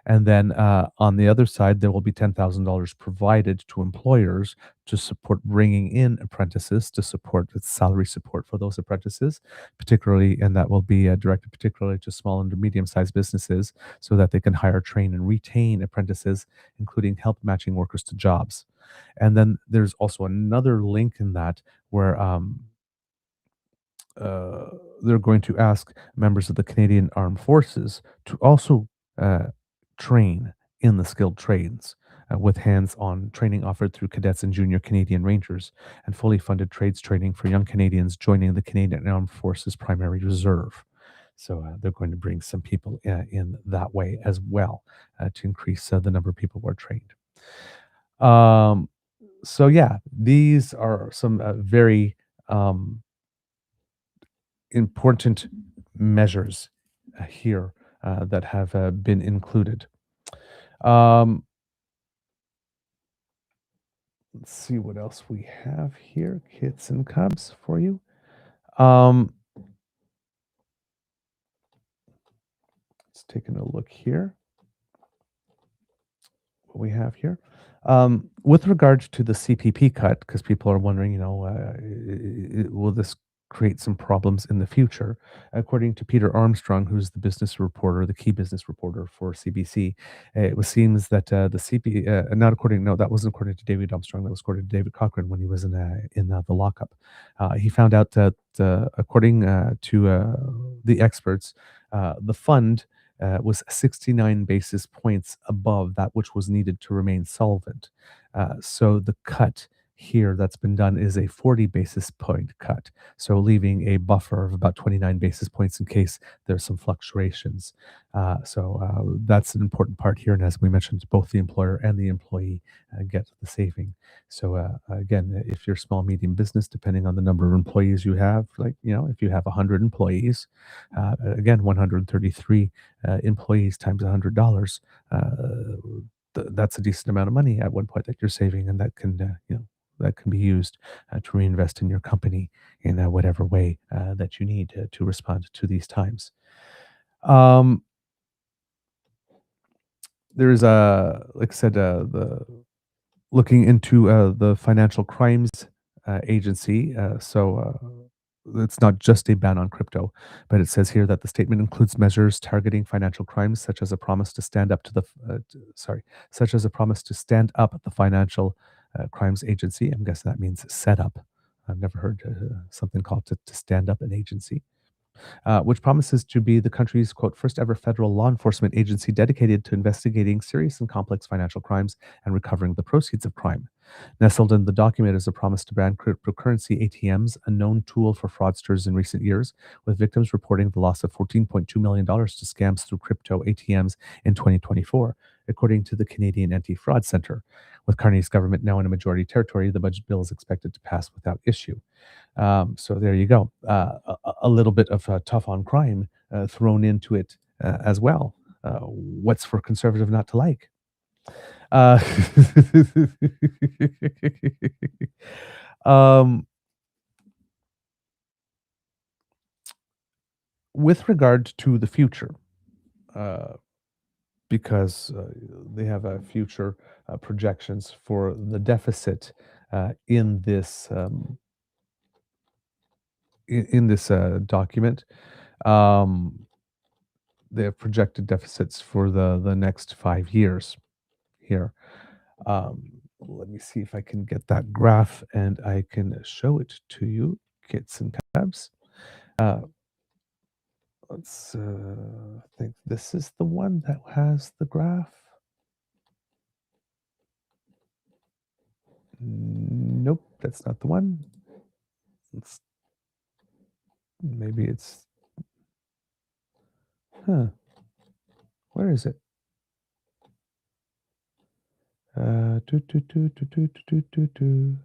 And then on the other side, there will be $10,000 provided to employers to support bringing in apprentices, to support the salary support for those apprentices, particularly, and that will be directed particularly to small and medium-sized businesses, so that they can hire, train, and retain apprentices, including help matching workers to jobs. And then there's also another link in that where uh, they're going to ask members of the Canadian Armed Forces to also train in the skilled trades, with hands-on training offered through cadets and junior Canadian Rangers, and fully funded trades training for young Canadians joining the Canadian Armed Forces Primary Reserve. So they're going to bring some people in that way as well, to increase the number of people who are trained. So yeah, these are some very important measures here that have been included. Um, let's see what else we have here, kits and cubs for you. Um, let's taking a look here. What we have here. With regard to the CPP cut, because people are wondering, will this create some problems in the future? According to Peter Armstrong, who's the business reporter, the key business reporter for CBC, seems that the CP, not according, no, that wasn't according to David Armstrong, that was according to David Cochran when he was in the lockup. He found out that according to the experts, the fund was 69 basis points above that which was needed to remain solvent. So the cut here that's been done is a 40 basis point cut, so leaving a buffer of about 29 basis points in case there's some fluctuations. So that's an important part here. And as we mentioned, both the employer and the employee get the saving. So again, if you're small, medium business, depending on the number of employees you have, like, if you have 100 employees, again, 133 employees times $100, that's a decent amount of money at one point that you're saving, and that can that can be used to reinvest in your company in whatever way that you need to respond to these times. Um, there's like I said, the looking into the financial crimes agency. It's not just a ban on crypto, but it says here that the statement includes measures targeting financial crimes, such as a promise to stand up to such as a promise to stand up the financial crimes agency. I'm guessing that means set up. I've never heard something called to stand up an agency, which promises to be the country's, quote, first ever federal law enforcement agency dedicated to investigating serious and complex financial crimes and recovering the proceeds of crime. Nestled in the document is a promise to ban cryptocurrency ATMs, a known tool for fraudsters in recent years, with victims reporting the loss of $14.2 million to scams through crypto ATMs in 2024, according to the Canadian Anti-Fraud Centre. With Carney's government now in a majority territory, the budget bill is expected to pass without issue. So there you go. A little bit of tough on crime thrown into it as well. What's for conservative not to like? Uh, um, with regard to the future, uh, because they have future projections for the deficit in this in this document. Um, they have projected deficits for the next 5 years here. Let me see if I can get that graph and I can show it to you, kits and tabs. Uh, let's think this is the one that has the graph. Nope, that's not the one. It's, maybe it's, huh, where is it? Do, do, do, do, do, do, do, do.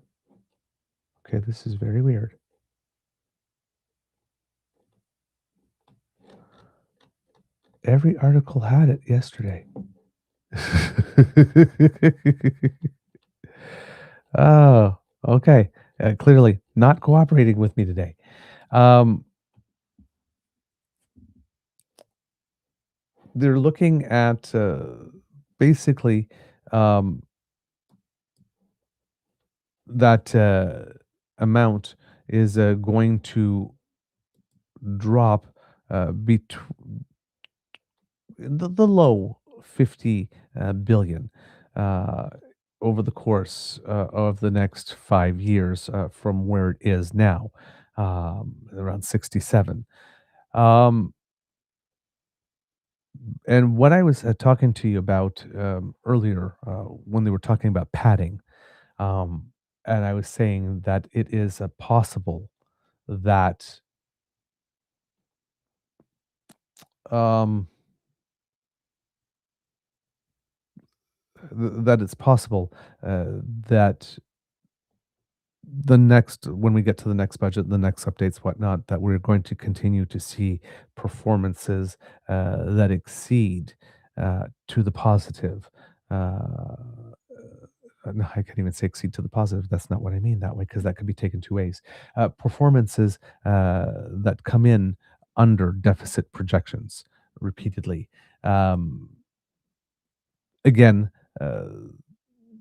Okay, this is very weird. Every article had it yesterday. Oh, okay. Clearly not cooperating with me today. Um, they're looking at basically um, that amount is going to drop the low 50 billion uh, over the course of the next 5 years from where it is now, around 67. Um, and what I was talking to you about earlier when they were talking about padding, um, and I was saying that it is possible that um, that it's possible uh, that the next when we get to the next budget, the next updates, whatnot, that we're going to continue to see performances that exceed to the positive. Uh, no, I can't even say exceed to the positive. That's not what I mean that way because that could be taken two ways. Performances that come in under deficit projections repeatedly. Um, again, uh,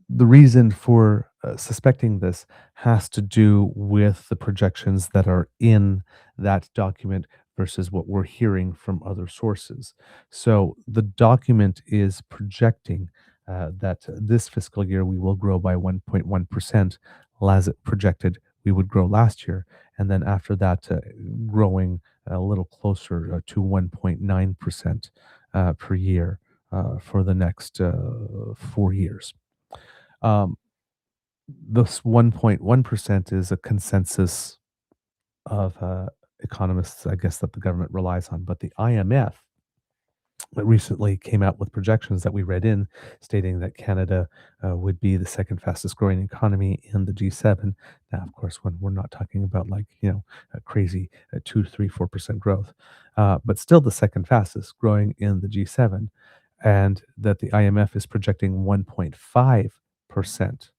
the reason for suspecting this has to do with the projections that are in that document versus what we're hearing from other sources. So the document is projecting that this fiscal year we will grow by 1.1%, as it projected we would grow last year. And then after that, growing a little closer to 1.9% per year for the next 4 years. Um, this 1.1% is a consensus of economists, I guess, that the government relies on. But the IMF recently came out with projections that we read in stating that Canada would be the second fastest growing economy in the G7. Now, of course, when we're not talking about like, a crazy 2, 3, 4% growth, but still the second fastest growing in the G7. and that the IMF is projecting 1.5%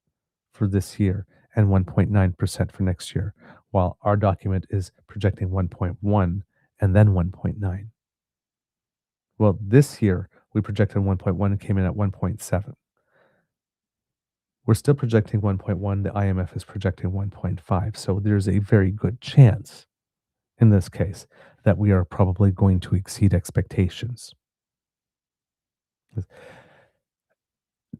for this year and 1.9% for next year, while our document is projecting 1.1 and then 1.9. Well, this year we projected 1.1 and came in at 1.7. We're still projecting 1.1. The IMF is projecting 1.5. So there's a very good chance in this case that we are probably going to exceed expectations.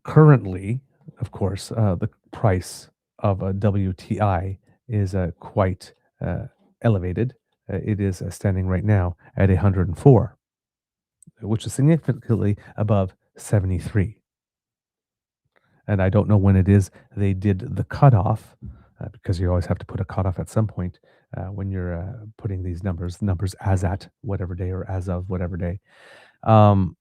Currently, of course, the price of a WTI is quite uh, elevated. It is standing right now at 104, which is significantly above 73. And I don't know when it is they did the cutoff, because you always have to put a cutoff at some point when you're putting these numbers as at whatever day or as of whatever day. Um,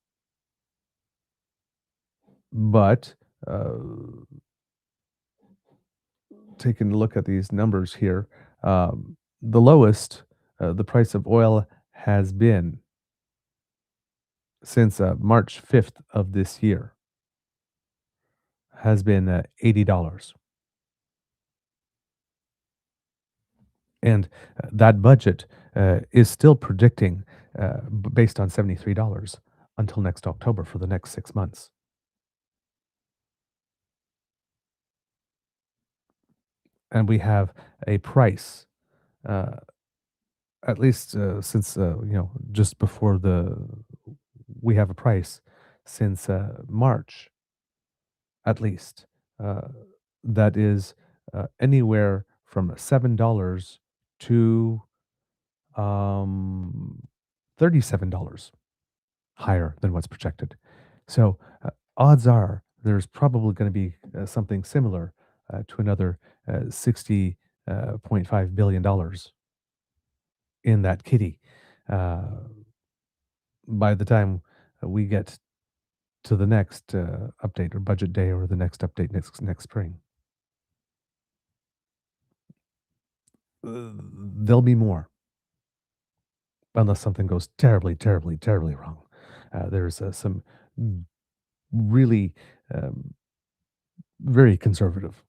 but uh, taking a look at these numbers here, the lowest the price of oil has been since March 5th of this year has been $80. And that budget is still predicting, based on $73 until next October for the next 6 months. And we have a price, uh, at least since, just before we have a price since March, at least, uh, that is anywhere from $7 to um, $37 higher than what's projected. So odds are there's probably going to be something similar to another $60.5 billion in that kitty uh, by the time we get to the next update or budget day or the next update next spring. There'll be more unless something goes terribly, terribly, terribly wrong. There's some really um, very conservative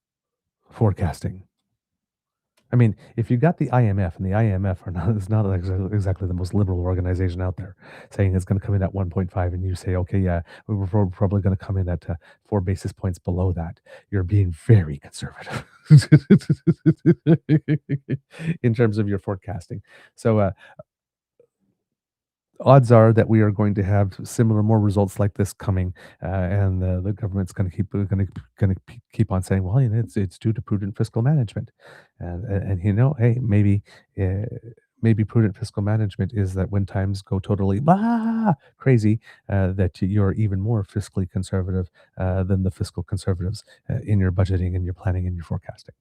forecasting. I mean, if you got the IMF, and the IMF are not is not exactly the most liberal organization out there, saying it's going to come in at 1.5, and you say, okay, yeah, we're probably going to come in at 4 basis points below that. You're being very conservative in terms of your forecasting. So odds are that we are going to have similar more results like this coming, and the government's going to keep on saying, well, it's due to prudent fiscal management, and hey, uh, maybe prudent fiscal management is that when times go totally crazy, that you're even more fiscally conservative than the fiscal conservatives in your budgeting and your planning and your forecasting,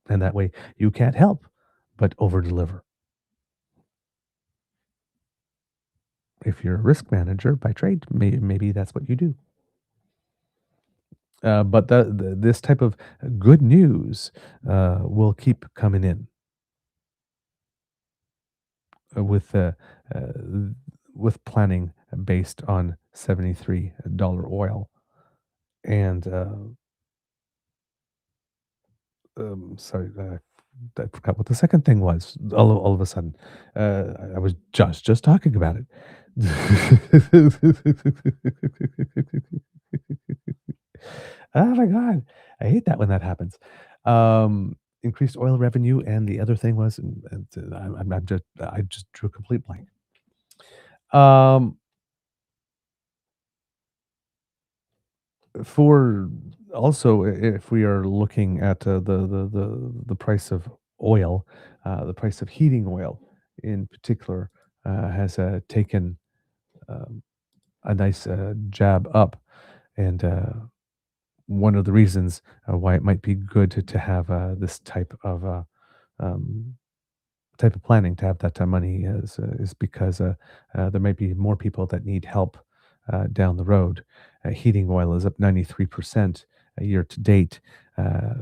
and that way you can't help but over deliver. If you're a risk manager by trade, maybe that's what you do. But this type of good news will keep coming in uh, with uh, uh, with planning based on $73 oil. And sorry, I forgot what the second thing was. All of a sudden, I was just talking about it. Oh my god, I hate that when that happens. Increased oil revenue, and the other thing was, I just drew a complete blank. Um, for also, if we are looking at the price of oil, the price of heating oil in particular has taken um, a nice jab up, and one of the reasons why it might be good to have this um, type of planning, to have that money is because there might be more people that need help down the road. Heating oil is up 93% year to date. Uh,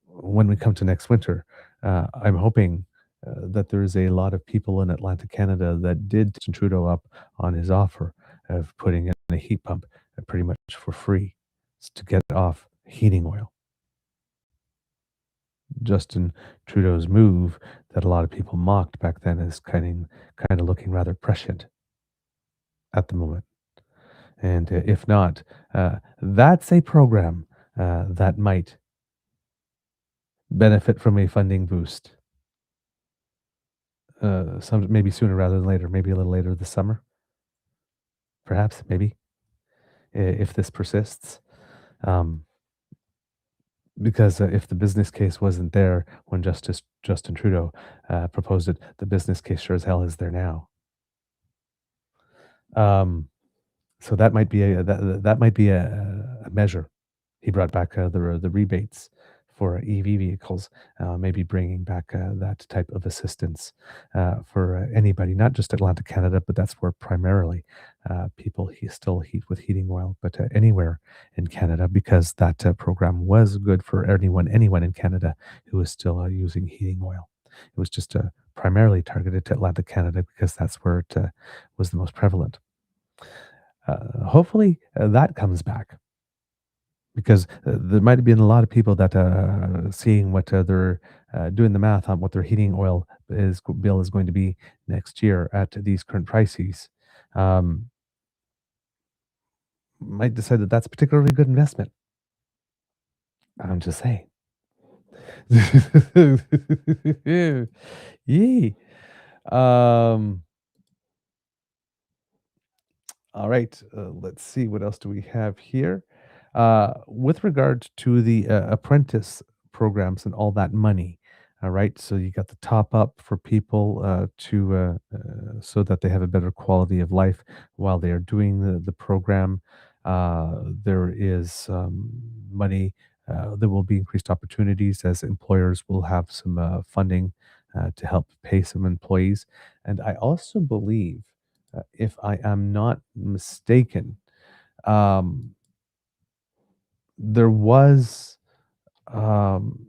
when we come to next winter, I'm hoping that there's a lot of people in Atlantic Canada that did Trudeau up on his offer, of putting in a heat pump pretty much for free to get off heating oil. Justin Trudeau's move that a lot of people mocked back then is kind of looking rather prescient at the moment. And if not, that's a program that might benefit from a funding boost. Some maybe sooner rather than later, maybe a little later this summer, perhaps, maybe if this persists. Um, because if the business case wasn't there when Justice Justin Trudeau proposed it, the business case sure as hell is there now. Um, so that might be that might be a measure. He brought back the rebates for EV vehicles, maybe bringing back that type of assistance for anybody, not just Atlantic Canada, but that's where primarily people still heat with heating oil, but anywhere in Canada, because that program was good for anyone in Canada who is still using heating oil. It was just primarily targeted to Atlantic Canada because that's where it was the most prevalent. Hopefully that comes back because there might have been a lot of people that seeing what they're doing the math on what their heating oil bill is going to be next year at these current prices, um, might decide that that's a particularly good investment. I'm just saying. Yee. Um, All right, let's see, what else do we have here? With regard to the apprentice programs and all that money, all right, so you got the top up for people so that they have a better quality of life while they are doing the program. There is money. There will be increased opportunities as employers will have some funding to help pay some employees. And I also believe if I am not mistaken, um, there was um,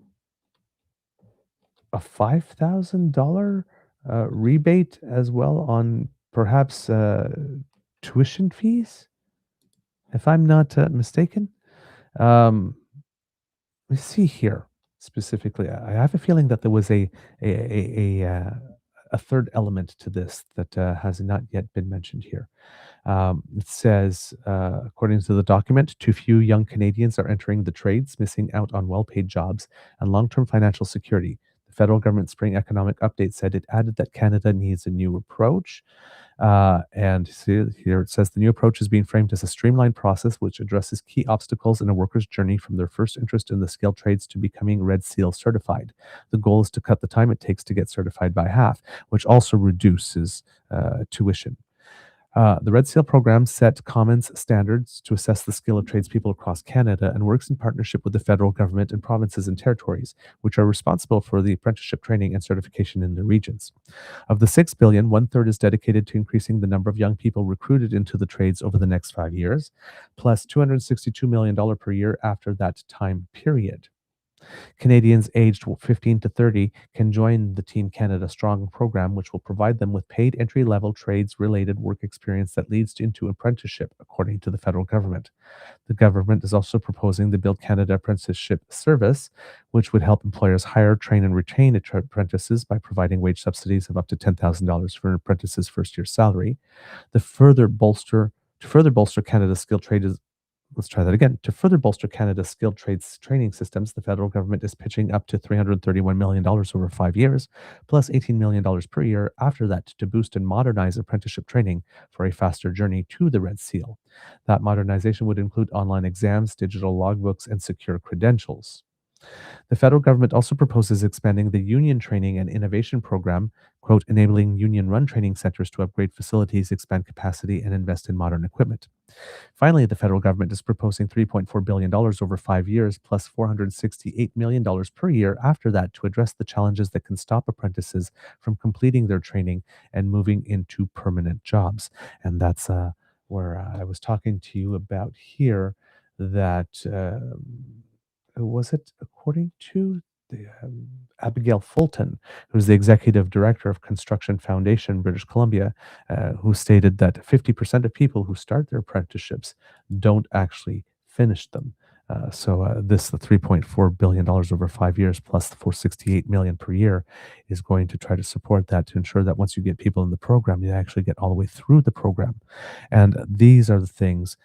a $5,000 rebate as well on perhaps tuition fees, if I'm not mistaken. Um, let me see here specifically. I have a feeling that there was a third element to this that has not yet been mentioned here. It says, according to the document, too few young Canadians are entering the trades, missing out on well paid jobs and long term financial security. The federal government's spring economic update said it added that Canada needs a new approach. And see, here it says the new approach is being framed as a streamlined process which addresses key obstacles in a worker's journey from their first interest in the skilled trades to becoming Red Seal certified. The goal is to cut the time it takes to get certified by half, which also reduces tuition. The Red Seal program set commons standards to assess the skill of tradespeople across Canada and works in partnership with the federal government and provinces and territories, which are responsible for the apprenticeship training and certification in their regions. Of the 6 billion, one third is dedicated to increasing the number of young people recruited into the trades over the next 5 years, plus $262 million per year after that time period. Canadians aged 15 to 30 can join the Team Canada Strong program, which will provide them with paid entry level trades related work experience that leads into apprenticeship, according to the federal government. The government is also proposing the Build Canada Apprenticeship Service, which would help employers hire, train, and retain apprentices by providing wage subsidies of up to $10,000 for an apprentice's first year salary. To further bolster Canada's skilled trade Let's try that again. To further bolster Canada's skilled trades training systems, the federal government is pitching up to $331 million over 5 years, plus $18 million per year after that to boost and modernize apprenticeship training for a faster journey to the Red Seal. That modernization would include online exams, digital logbooks, and secure credentials. The federal government also proposes expanding the Union Training and Innovation Program, quote, enabling union run training centers to upgrade facilities, expand capacity, and invest in modern equipment. Finally, the federal government is proposing $3.4 billion over 5 years, plus $468 million per year after that to address the challenges that can stop apprentices from completing their training and moving into permanent jobs. And that's where I was talking to you about here that was it according to Abigail Fulton, who's the executive director of Construction Foundation, British Columbia, who stated that 50% of people who start their apprenticeships don't actually finish them. This the $3.4 billion over 5 years plus the 468 million per year is going to try to support that to ensure that once you get people in the program, you actually get all the way through the program. And these are the things.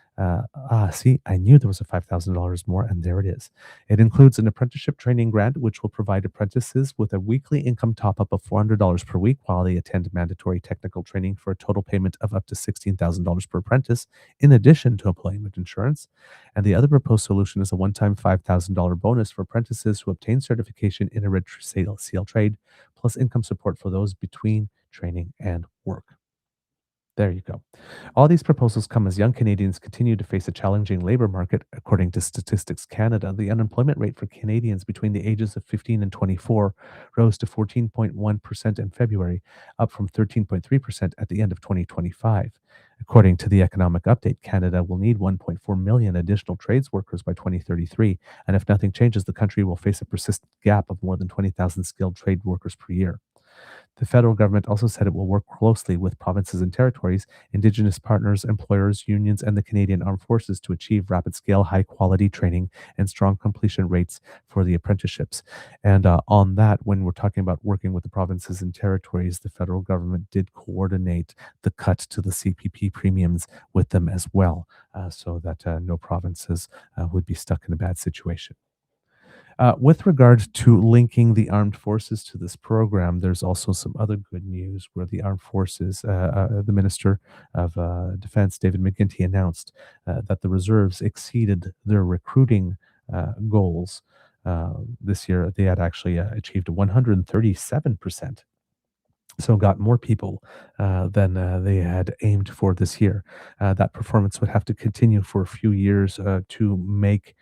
See, I knew there was a $5,000 more, and there it is. It includes an apprenticeship training grant, which will provide apprentices with a weekly income top up of $400 per week while they attend mandatory technical training for a total payment of up to $16,000 per apprentice, in addition to employment insurance. And the other proposed solution is a one time $5,000 bonus for apprentices who obtain certification in a rich seal trade, plus income support for those between training and work. There you go. All these proposals come as young Canadians continue to face a challenging labor market. According to Statistics Canada, the unemployment rate for Canadians between the ages of 15 and 24 rose to 14.1% in February, up from 13.3% at the end of 2025. According to the Economic Update, Canada will need 1.4 million additional trades workers by 2033, and if nothing changes, the country will face a persistent gap of more than 20,000 skilled trade workers per year. The federal government also said it will work closely with provinces and territories, Indigenous partners, employers, unions, and the Canadian Armed Forces to achieve rapid scale, high quality training and strong completion rates for the apprenticeships. And on that, when we're talking about working with the provinces and territories, the federal government did coordinate the cut to the CPP premiums with them as well, so that no provinces would be stuck in a bad situation. With regard to linking the armed forces to this program, there's also some other good news where the armed forces, the Minister of Defense, David McGuinty, announced that the reserves exceeded their recruiting goals this year. They had actually achieved 137%, so got more people than they had aimed for this year. That performance would have to continue for a few years to make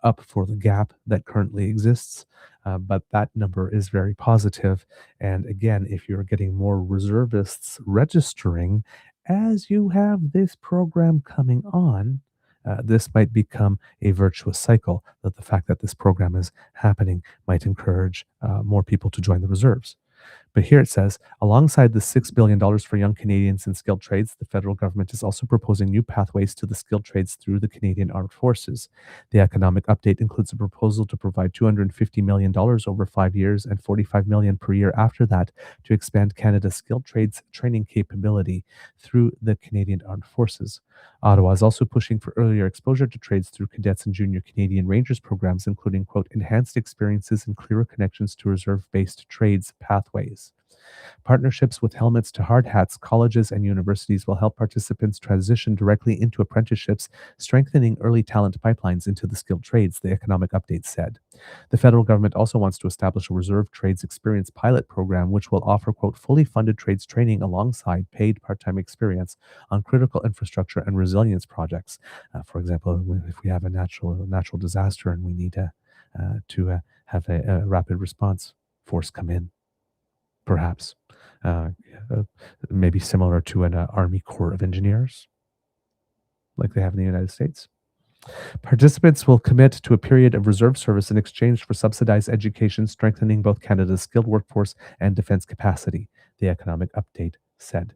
up for the gap that currently exists. But that number is very positive. And again, if you're getting more reservists registering as you have this program coming on, this might become a virtuous cycle, that the fact that this program is happening might encourage more people to join the reserves. But here it says, alongside the $6 billion for young Canadians in skilled trades, the federal government is also proposing new pathways to the skilled trades through the Canadian Armed Forces. The economic update includes a proposal to provide $250 million over 5 years and $45 million per year after that to expand Canada's skilled trades training capability through the Canadian Armed Forces. Ottawa is also pushing for earlier exposure to trades through cadets and junior Canadian Rangers programs, including, quote, enhanced experiences and clearer connections to reserve-based trades pathways. Partnerships with helmets to hard hats, colleges, and universities will help participants transition directly into apprenticeships, strengthening early talent pipelines into the skilled trades, the economic update said. The federal government also wants to establish a reserve trades experience pilot program, which will offer, quote, fully funded trades training alongside paid part-time experience on critical infrastructure and resilience projects. For example, if we have a natural disaster and we need to have a rapid response force come in, perhaps. Uh, uh, Maybe similar to an Army Corps of Engineers, like they have in the United States. Participants will commit to a period of reserve service in exchange for subsidized education, strengthening both Canada's skilled workforce and defense capacity, the economic update said.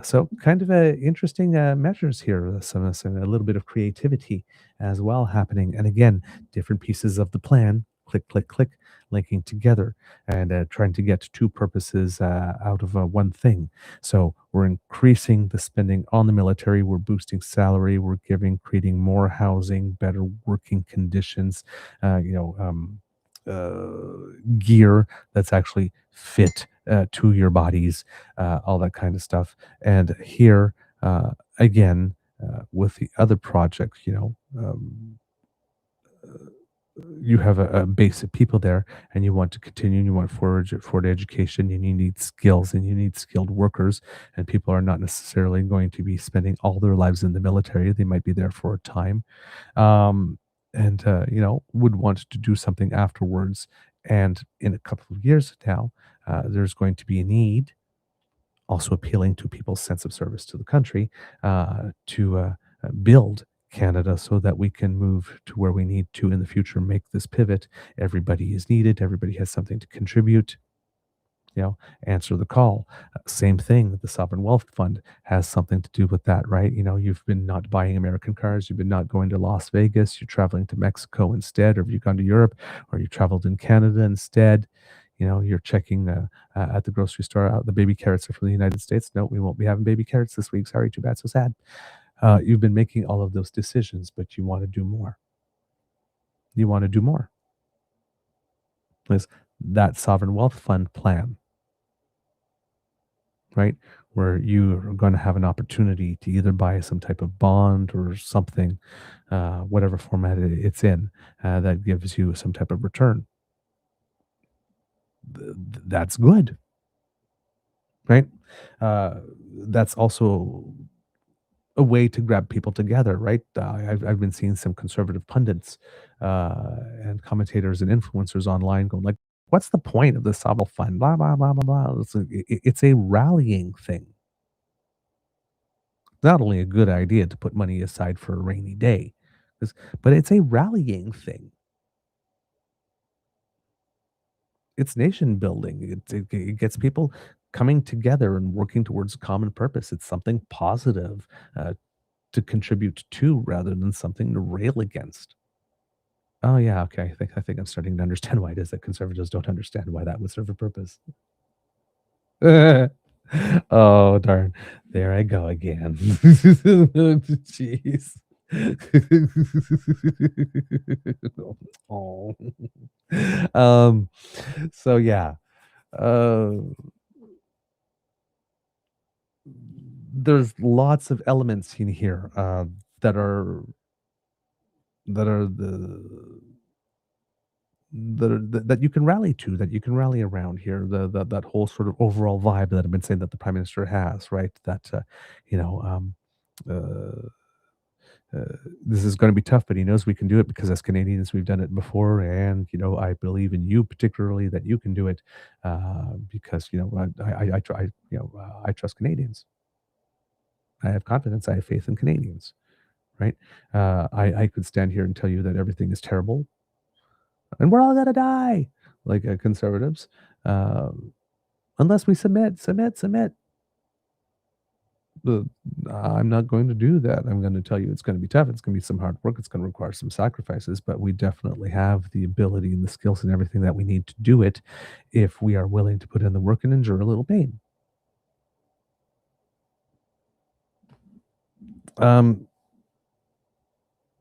So kind of interesting measures here, some a little bit of creativity as well happening. And again, different pieces of the plan, click, click, click, linking together and trying to get two purposes out of one thing. So we're increasing the spending on the military, we're boosting salary, we're creating more housing, better working conditions, uh, you know, um, gear that's actually fit to your bodies, all that kind of stuff. And here, again, with the other project, you have a base of people there and you want to continue and you want forward education and you need skills and you need skilled workers, and people are not necessarily going to be spending all their lives in the military. They might be there for a time, and would want to do something afterwards. And in a couple of years now, there's going to be a need, also appealing to people's sense of service to the country, to build Canada so that we can move to where we need to in the future, make this pivot. Everybody is needed, everybody has something to contribute, you know, answer the call. Same thing, the sovereign wealth fund has something to do with that, right? You know, you've been not buying American cars, you've been not going to Las Vegas, you're traveling to Mexico instead, or you've gone to Europe, or you traveled in Canada instead. You know, you're checking at the grocery store out the baby carrots are from the United States. No, we won't be having baby carrots this week. Sorry, too bad, so sad. You've been making all of those decisions, but you want to do more. You want to do more. Is that sovereign wealth fund plan, right? Where you are going to have an opportunity to either buy some type of bond or something, whatever format it's in, that gives you some type of return. That's good, right? Uh, that's also a way to grab people together, right? I've been seeing some conservative pundits and commentators and influencers online going like, "What's the point of the sovereign fund?" Blah blah blah blah blah. It's a rallying thing. Not only a good idea to put money aside for a rainy day, 'cause but it's a rallying thing. It's nation building. It gets people coming together and working towards a common purpose. It's something positive, to contribute to rather than something to rail against. Oh, yeah, okay. I think I'm starting to understand why it is that conservatives don't understand why that would serve a purpose. Oh, darn. There I go again. Jeez. Oh. Um, so yeah, uh, there's lots of elements in here, that are the that you can rally to, that you can rally around here. That whole sort of overall vibe that I've been saying that the prime minister has, right? That you know, uh, this is going to be tough, but he knows we can do it because as Canadians we've done it before, and you know, I believe in you particularly that you can do it because you know I try, you know, I trust Canadians. I have confidence. I have faith in Canadians, right? I could stand here and tell you that everything is terrible and we're all gonna die, like conservatives, um, unless we submit. Uh, I'm not going to do that. I'm going to tell you it's going to be tough. It's going to be some hard work. It's going to require some sacrifices, but we definitely have the ability and the skills and everything that we need to do it if we are willing to put in the work and endure a little pain. Um,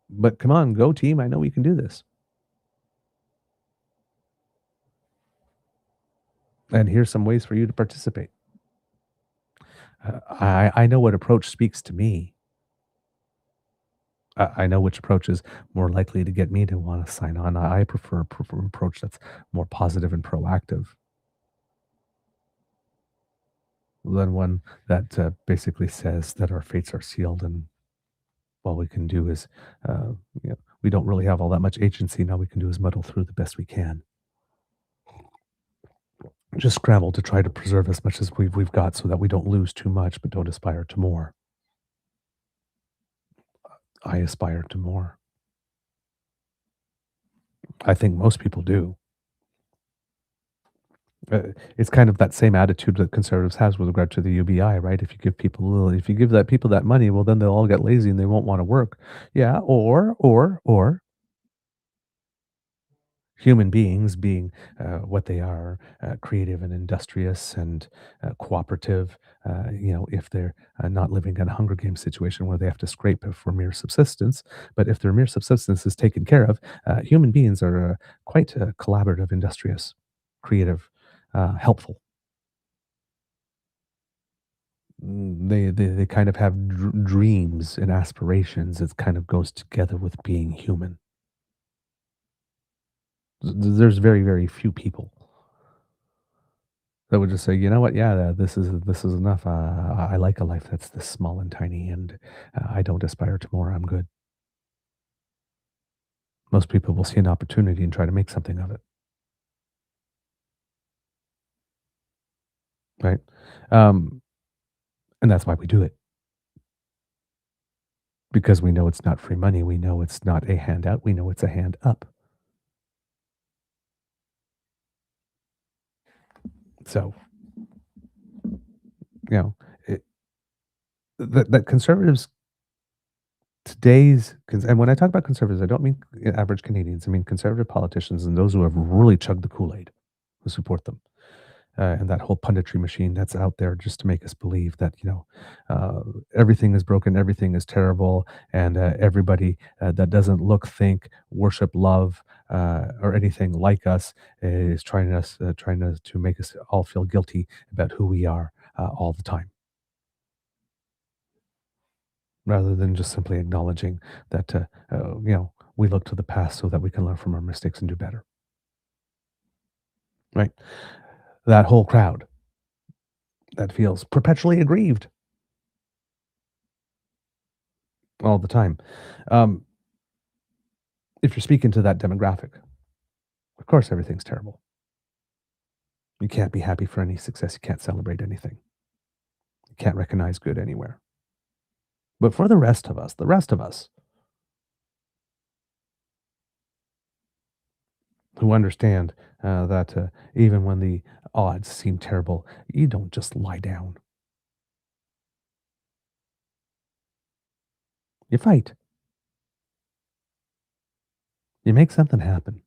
but come on, go team. I know we can do this. And here's some ways for you to participate. I know what approach speaks to me. I know which approach is more likely to get me to want to sign on. I prefer an approach that's more positive and proactive than one that basically says that our fates are sealed and all we can do is, uh, you know, we don't really have all that much agency. Now we can do is muddle through the best we can. Just scramble to try to preserve as much as we've got so that we don't lose too much, but don't aspire to more. I aspire to more. I think most people do. It's kind of that same attitude that conservatives has with regard to the UBI, right? If you give people a little, if you give that people that money, well, then they'll all get lazy and they won't want to work. Yeah, or human beings being what they are, creative and industrious and cooperative. You know, if they're not living in a Hunger Games situation where they have to scrape for mere subsistence, but if their mere subsistence is taken care of, human beings are quite collaborative, industrious, creative, helpful. They kind of have dreams and aspirations. It kind of goes together with being human. There's very few people that would just say, "You know what? Yeah, this is enough. I like a life that's this small and tiny, and I don't aspire to more. I'm good." Most people will see an opportunity and try to make something of it, right? Um, and that's why we do it. because we know it's not free money. We know it's not a handout. We know it's a hand up. So, you know, it, that conservatives and when I talk about conservatives, I don't mean average Canadians. I mean conservative politicians and those who have really chugged the Kool-Aid, who support them. And that whole punditry machine that's out there just to make us believe that uh, everything is broken, everything is terrible, and everybody that doesn't look, think, worship, love, or anything like us is trying to make us all feel guilty about who we are all the time, rather than just simply acknowledging that we look to the past so that we can learn from our mistakes and do better. Right? That whole crowd that feels perpetually aggrieved all the time. Um, if you're speaking to that demographic, of course everything's terrible. You can't be happy for any success. You can't celebrate anything. You can't recognize good anywhere. But for the rest of us who understand that even when the odds seem terrible, you don't just lie down. You fight. You make something happen,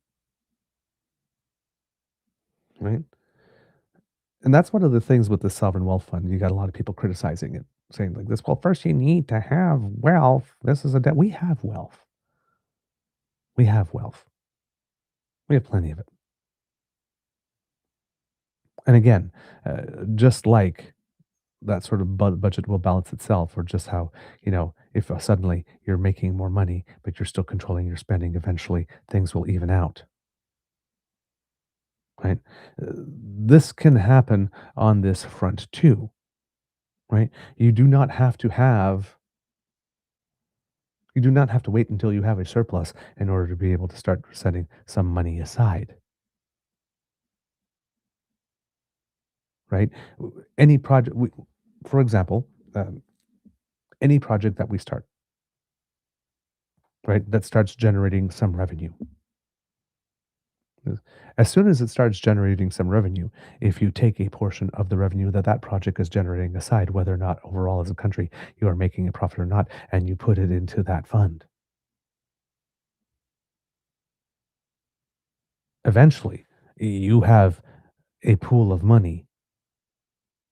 right? And that's one of the things with the sovereign wealth fund. You got a lot of people criticizing it, saying like this. Well, first you need to have wealth. This is a debt. We have wealth. We have wealth. We have plenty of it. And again, just like that sort of budget will balance itself, or just how, if suddenly you're making more money, but you're still controlling your spending, eventually things will even out, right? This can happen on this front too, right? You do not have to wait until you have a surplus in order to be able to start setting some money aside, right? Any project, for example, any project that we start, right, that starts generating some revenue. As soon as it starts generating some revenue, if you take a portion of the revenue that that project is generating aside, whether or not overall as a country you are making a profit or not, and you put it into that fund, eventually you have a pool of money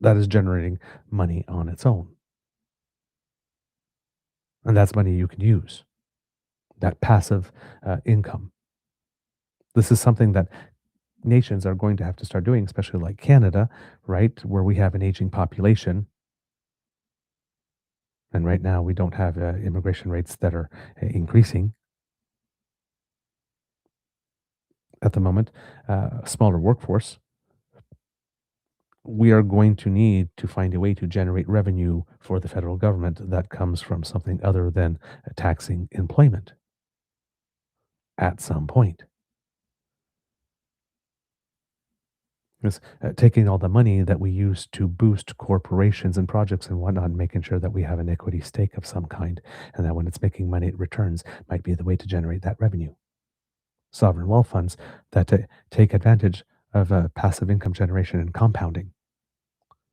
that is generating money on its own. And that's money you can use, that passive income. This is something that nations are going to have to start doing, especially like Canada, right, where we have an aging population. And right now, we don't have immigration rates that are increasing at the moment, a smaller workforce. We are going to need to find a way to generate revenue for the federal government that comes from something other than taxing employment at some point. Because taking all the money that we use to boost corporations and projects and whatnot, and making sure that we have an equity stake of some kind, and that when it's making money, it returns, might be the way to generate that revenue. Sovereign wealth funds that take advantage of passive income generation and compounding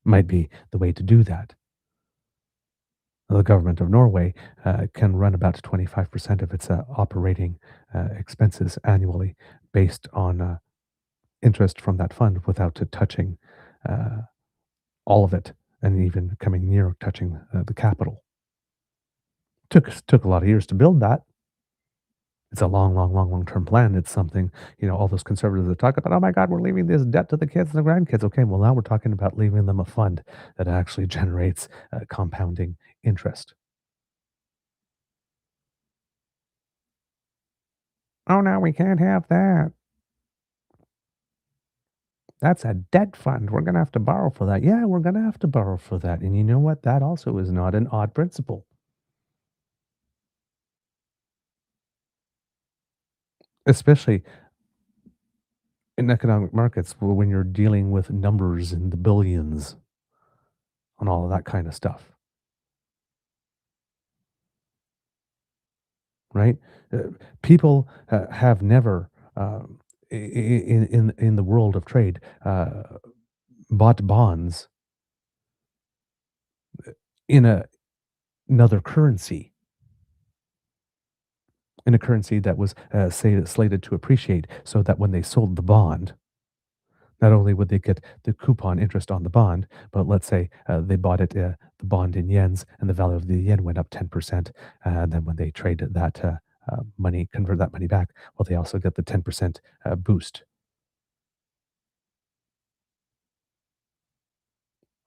might be the way to do that. The government of Norway can run about 25% of its operating expenses annually based on interest from that fund without touching uh, all of it, and even coming near touching the capital. Took a lot of years to build that. It's a long term plan. It's something, all those conservatives that talk about, oh my God, we're leaving this debt to the kids and the grandkids. Okay, well, now we're talking about leaving them a fund that actually generates compounding interest. Oh, no, we can't have that. That's a debt fund. We're going to have to borrow for that. Yeah, we're going to have to borrow for that. And you know what? That also is not an odd principle, especially in economic markets when you're dealing with numbers in the billions and all of that kind of stuff. right? Uh, People have never, in the world of trade, bought bonds in another currency, in a currency that was say slated to appreciate, so that when they sold the bond, not only would they get the coupon interest on the bond, but let's say they bought the bond in yens, and the value of the yen went up 10%. And then when they trade that money, convert that money back, well, they also get the 10% boost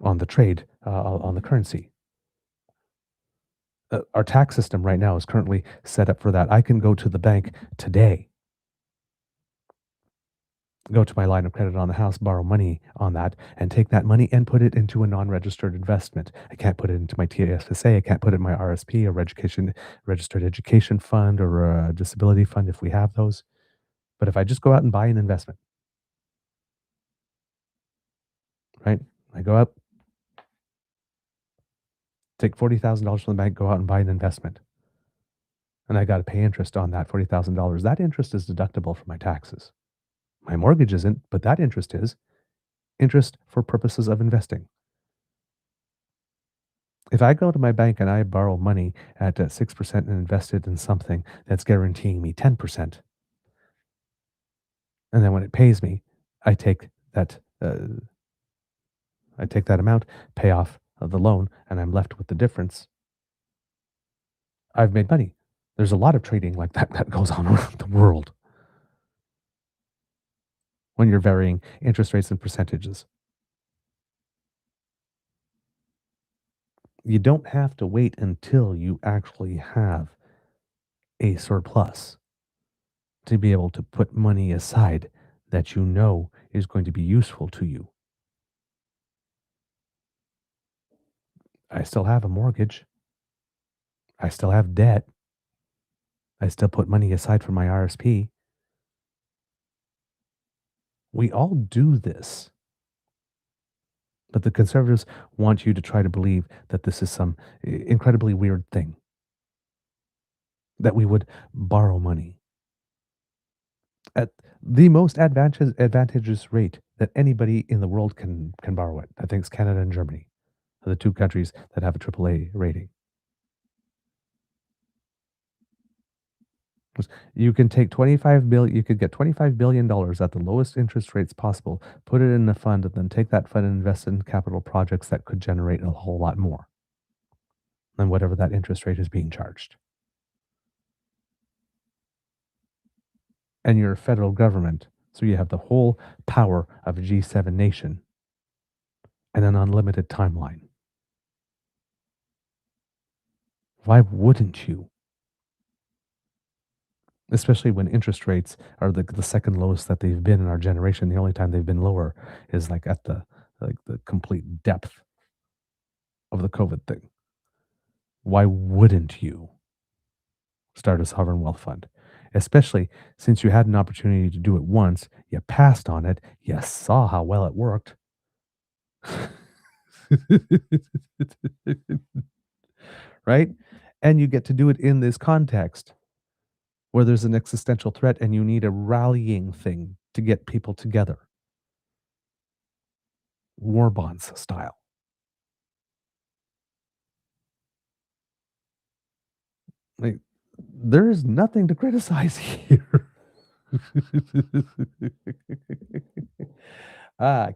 on the trade, on the currency. Our tax system right now is currently set up for that. I can go to the bank today, go to my line of credit on the house, borrow money on that, and take that money and put it into a non-registered investment. I can't put it into my TSSA. I can't put it in my RSP, or education registered education fund, or a disability fund if we have those. But if I just go out and buy an investment, right? I go out, take $40,000 from the bank, go out and buy an investment, and I got to pay interest on that $40,000. That interest is deductible from my taxes. My mortgage isn't, but that interest is interest for purposes of investing. If I go to my bank and I borrow money at 6% and invest it in something that's guaranteeing me 10%, and then when it pays me, I take that amount, pay off the loan, and I'm left with the difference. I've made money. There's a lot of trading like that that goes on around the world when you're varying interest rates and percentages. You don't have to wait until you actually have a surplus to be able to put money aside that you know is going to be useful to you. I still have a mortgage. I still have debt. I still put money aside for my RSP. We all do this. But the conservatives want you to try to believe that this is some incredibly weird thing, that we would borrow money at the most advantageous rate that anybody in the world can borrow it. I think it's Canada and Germany are the two countries that have a AAA rating. You can take 25 billion, you could get $25 billion at the lowest interest rates possible, put it in a fund, and then take that fund and invest in capital projects that could generate a whole lot more than whatever that interest rate is being charged. And you're a federal government, so you have the whole power of a G7 nation and an unlimited timeline. Why wouldn't you? Especially when interest rates are the second lowest that they've been in our generation. The only time they've been lower is like at the complete depth of the COVID thing. Why wouldn't you start a sovereign wealth fund? Especially since you had an opportunity to do it once, you passed on it, you saw how well it worked. Right? And you get to do it in this context where there's an existential threat and you need a rallying thing to get people together. War bonds style. Like, there's nothing to criticize here.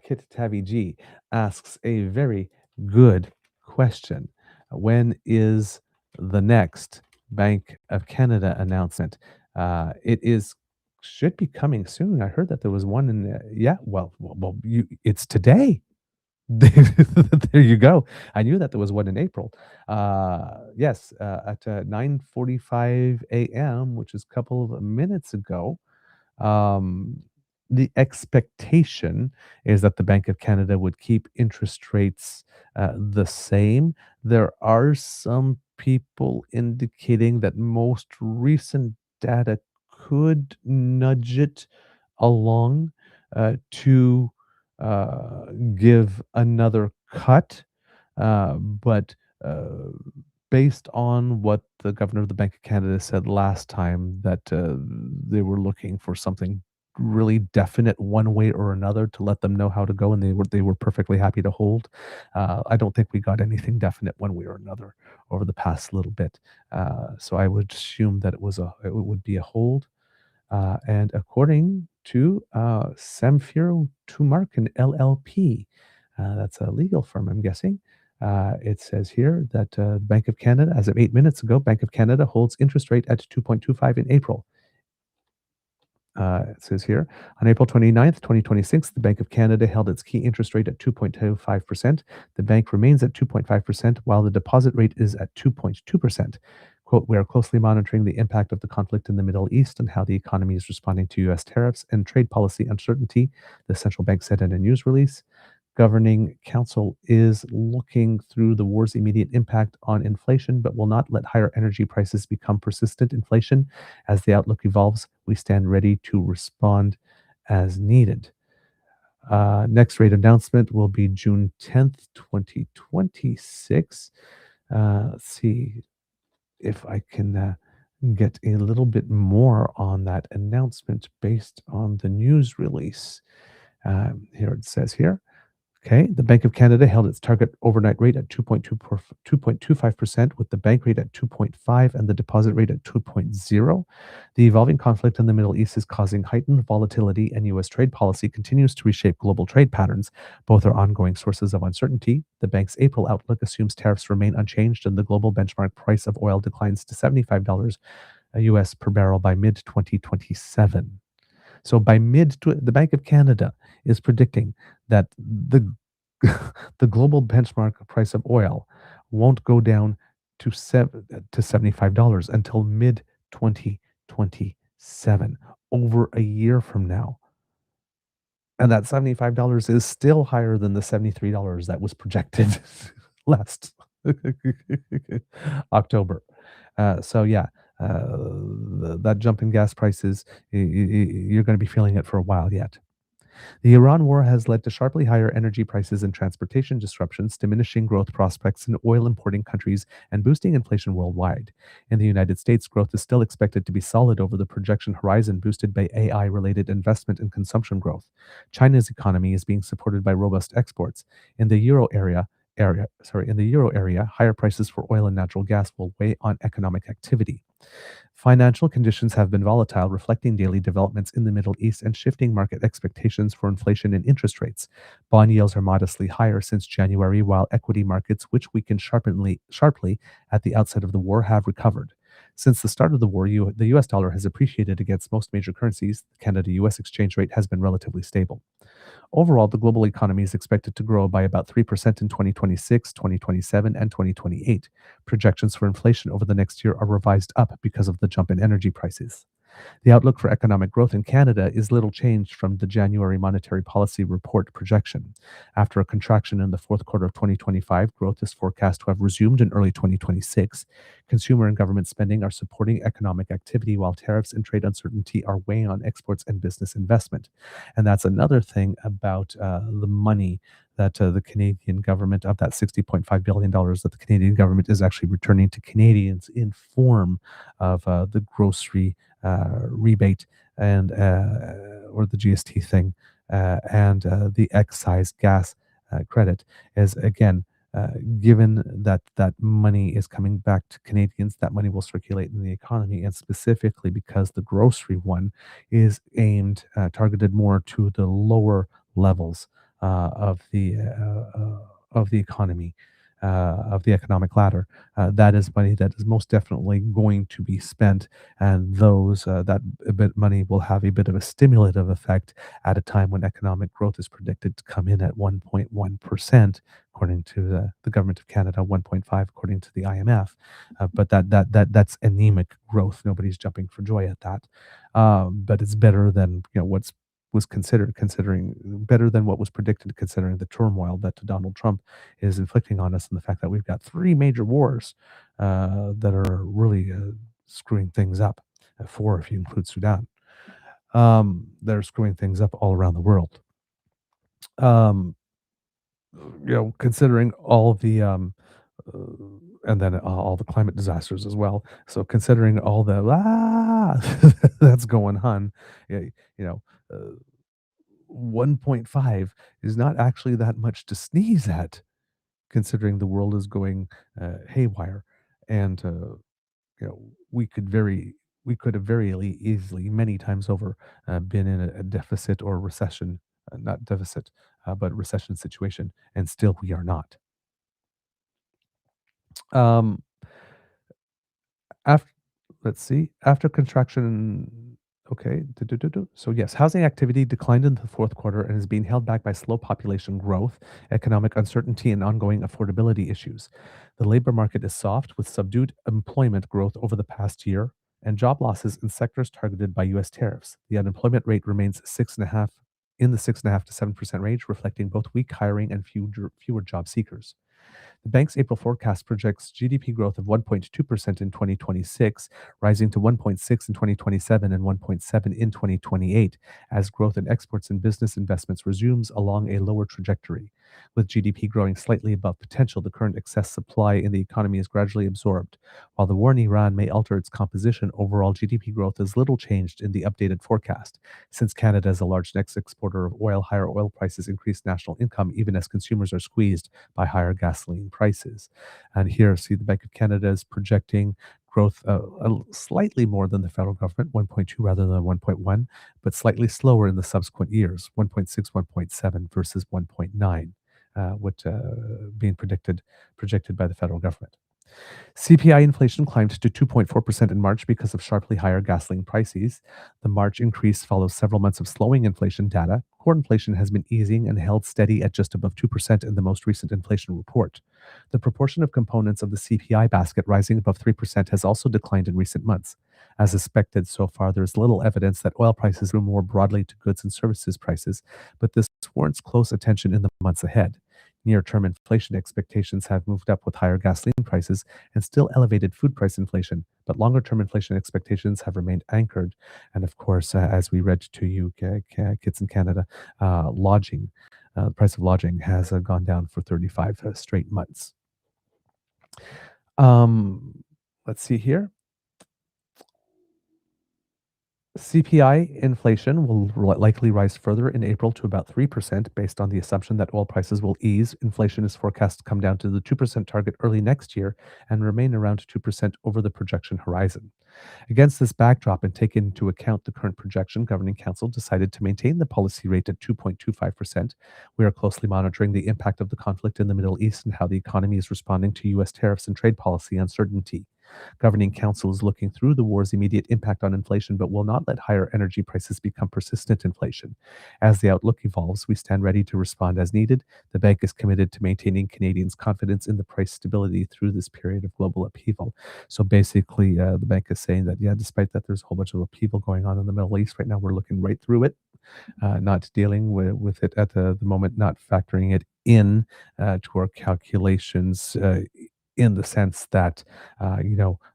Kit Tabby G asks a very good question. When is the next Bank of Canada announcement? It is should be coming soon. I heard that there was one in yeah, it's today. There you go. I knew that there was one in April. Yes, at 9:45 a.m., which is a couple of minutes ago. Um, the expectation is that the Bank of Canada would keep interest rates the same. There are some people indicating that most recent data could nudge it along to give another cut, but uh, based on what the governor of the Bank of Canada said last time that they were looking for something really definite one way or another to let them know how to go, and they were perfectly happy to hold. I don't think we got anything definite one way or another over the past little bit, so I would assume that it would be a hold. And according to Samfir Tumarkin LLP, that's a legal firm, I'm guessing. It says here that Bank of Canada, as of 8 minutes ago, Bank of Canada holds interest rate at 2.25 in April. It says here, on April 29th, 2026, the Bank of Canada held its key interest rate at 2.25%. The bank remains at 2.5%, while the deposit rate is at 2.2%. Quote, we are closely monitoring the impact of the conflict in the Middle East and how the economy is responding to U.S. tariffs and trade policy uncertainty, the central bank said in a news release. Governing Council is looking through the war's immediate impact on inflation, but will not let higher energy prices become persistent inflation. As the outlook evolves, we stand ready to respond as needed. Next rate announcement will be June 10th, 2026. Let's see if I can get a little bit more on that announcement based on the news release. Here it says here. Okay, the Bank of Canada held its target overnight rate at 2.25%, with the bank rate at 2.5 and the deposit rate at 2.0. The evolving conflict in the Middle East is causing heightened volatility, and U.S. trade policy continues to reshape global trade patterns. Both are ongoing sources of uncertainty. The bank's April outlook assumes tariffs remain unchanged and the global benchmark price of oil declines to $75 US per barrel by mid 2027. So the Bank of Canada is predicting that the global benchmark price of oil won't go down to $75 until mid 2027, over a year from now. And that $75 is still higher than the $73 that was projected last October. So yeah, that jump in gas prices, you're going to be feeling it for a while yet. The Iran war has led to sharply higher energy prices and transportation disruptions, diminishing growth prospects in oil importing countries and boosting inflation worldwide. In the United States, growth is still expected to be solid over the projection horizon, boosted by AI related investment and consumption growth. China's economy is being supported by robust exports. In the in the euro area, higher prices for oil and natural gas will weigh on economic activity. Financial conditions have been volatile, reflecting daily developments in the Middle East and shifting market expectations for inflation and interest rates. Bond yields are modestly higher since January, while equity markets, which weakened sharply at the outset of the war, have recovered. Since the start of the war, the US dollar has appreciated against most major currencies. The Canada US exchange rate has been relatively stable. Overall, the global economy is expected to grow by about 3% in 2026, 2027, and 2028. Projections for inflation over the next year are revised up because of the jump in energy prices. The outlook for economic growth in Canada is little changed from the January Monetary Policy Report projection. After a contraction in the fourth quarter of 2025, growth is forecast to have resumed in early 2026. Consumer and government spending are supporting economic activity, while tariffs and trade uncertainty are weighing on exports and business investment. And that's another thing about the money that the Canadian government, of that $60.5 billion that the Canadian government is actually returning to Canadians in form of the grocery rebate and or the GST thing and the excise gas credit is again given that that money is coming back to Canadians, that money will circulate in the economy, and specifically because the grocery one is aimed targeted more to the lower levels of the economy. Of the economic ladder, that is money that is most definitely going to be spent, and that a bit money will have a bit of a stimulative effect at a time when economic growth is predicted to come in at 1.1%, according to the government of Canada, 1.5 according to the IMF. But that's anemic growth. Nobody's jumping for joy at that. But it's better than what's was considering better than what was predicted, considering the turmoil that Donald Trump is inflicting on us, and the fact that we've got three major wars that are really screwing things up. Four, if you include Sudan, that are screwing things up all around the world. Um, considering all the uh, and then all the climate disasters as well. So considering all the that's going on, yeah, you know, 1.5 is not actually that much to sneeze at, considering the world is going haywire, and you know, we could very we could have very easily many times over been in a deficit or recession, not deficit, but recession situation, and still we are not. Um, After let's see, after construction okay, so yes, housing activity declined in the 4th quarter and is being held back by slow population growth, economic uncertainty, and ongoing affordability issues. The labor market is soft, with subdued employment growth over the past year and job losses in sectors targeted by U.S. tariffs. The unemployment rate remains 6.5 in the 6.5 to 7% range, reflecting both weak hiring and fewer job seekers. The bank's April forecast projects GDP growth of 1.2% in 2026, rising to 1.6 in 2027 and 1.7 in 2028, as growth in exports and business investments resumes along a lower trajectory. With GDP growing slightly above potential, the current excess supply in the economy is gradually absorbed. While the war in Iran may alter its composition, overall GDP growth is little changed in the updated forecast. Since Canada is a large next exporter of oil, higher oil prices increase national income even as consumers are squeezed by higher gasoline prices. And here, see, the Bank of Canada is projecting growth slightly more than the federal government, 1.2 rather than 1.1, but slightly slower in the subsequent years, 1.6, 1.7 versus 1.9, what being projected by the federal government. CPI inflation climbed to 2.4% in March because of sharply higher gasoline prices. The March increase follows several months of slowing inflation data. Core inflation has been easing and held steady at just above 2% in the most recent inflation report. The proportion of components of the CPI basket rising above 3% has also declined in recent months. As expected so far, there is little evidence that oil prices grew more broadly to goods and services prices, but this warrants close attention in the months ahead. Near term inflation expectations have moved up with higher gasoline prices and still elevated food price inflation, but longer term inflation expectations have remained anchored. And of course, as we read to you, kids in Canada, the price of lodging has gone down for 35 straight months. Um, let's see here. CPI inflation will likely rise further in April to about 3% based on the assumption that oil prices will ease. Inflation is forecast to come down to the 2% target early next year and remain around 2% over the projection horizon. Against this backdrop and taking into account the current projection, Governing Council decided to maintain the policy rate at 2.25%. We are closely monitoring the impact of the conflict in the Middle East and how the economy is responding to U.S. tariffs and trade policy uncertainty. Governing Council is looking through the war's immediate impact on inflation, but will not let higher energy prices become persistent inflation. As the outlook evolves, we stand ready to respond as needed. The bank is committed to maintaining Canadians' confidence in the price stability through this period of global upheaval. So basically, the bank is saying that, yeah, despite that there's a whole bunch of upheaval going on in the Middle East right now, we're looking right through it, not dealing with it at the moment, not factoring it in to our calculations in the sense that,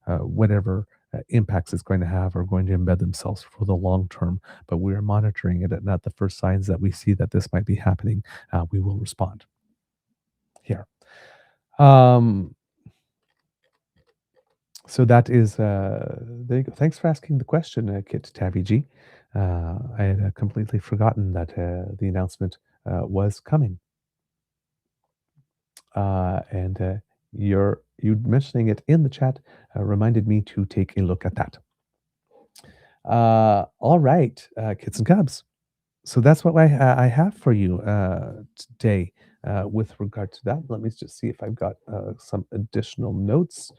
whatever impacts it's going to have are going to embed themselves for the long term. But we are monitoring it, and at the first signs that we see that this might be happening, we will respond here. Um, So that is, there you go. Thanks for asking the question, Kit Tabby G. I had completely forgotten that the announcement was coming. And you mentioning it in the chat reminded me to take a look at that. All right, kids and cubs. So that's what I have for you today with regard to that. Let me just see if I've got some additional notes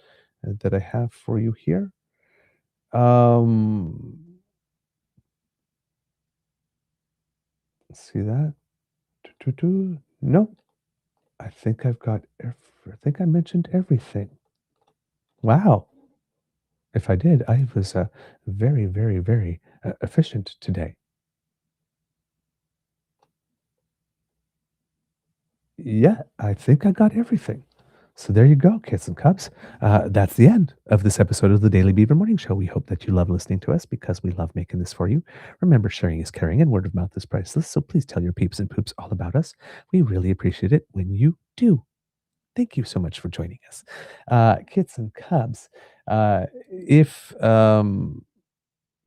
that I have for you here. Um, see that? No, I think I've got. I think I mentioned everything. Wow! If I did, I was very, very, very efficient today. Yeah, I think I got everything. So there you go, kids and cubs. That's the end of this episode of the Daily Beaver Morning Show. We hope that you love listening to us because we love making this for you. Remember, sharing is caring and word of mouth is priceless. So please tell your peeps and poops all about us. We really appreciate it when you do. Thank you so much for joining us. Kits and Cubs, if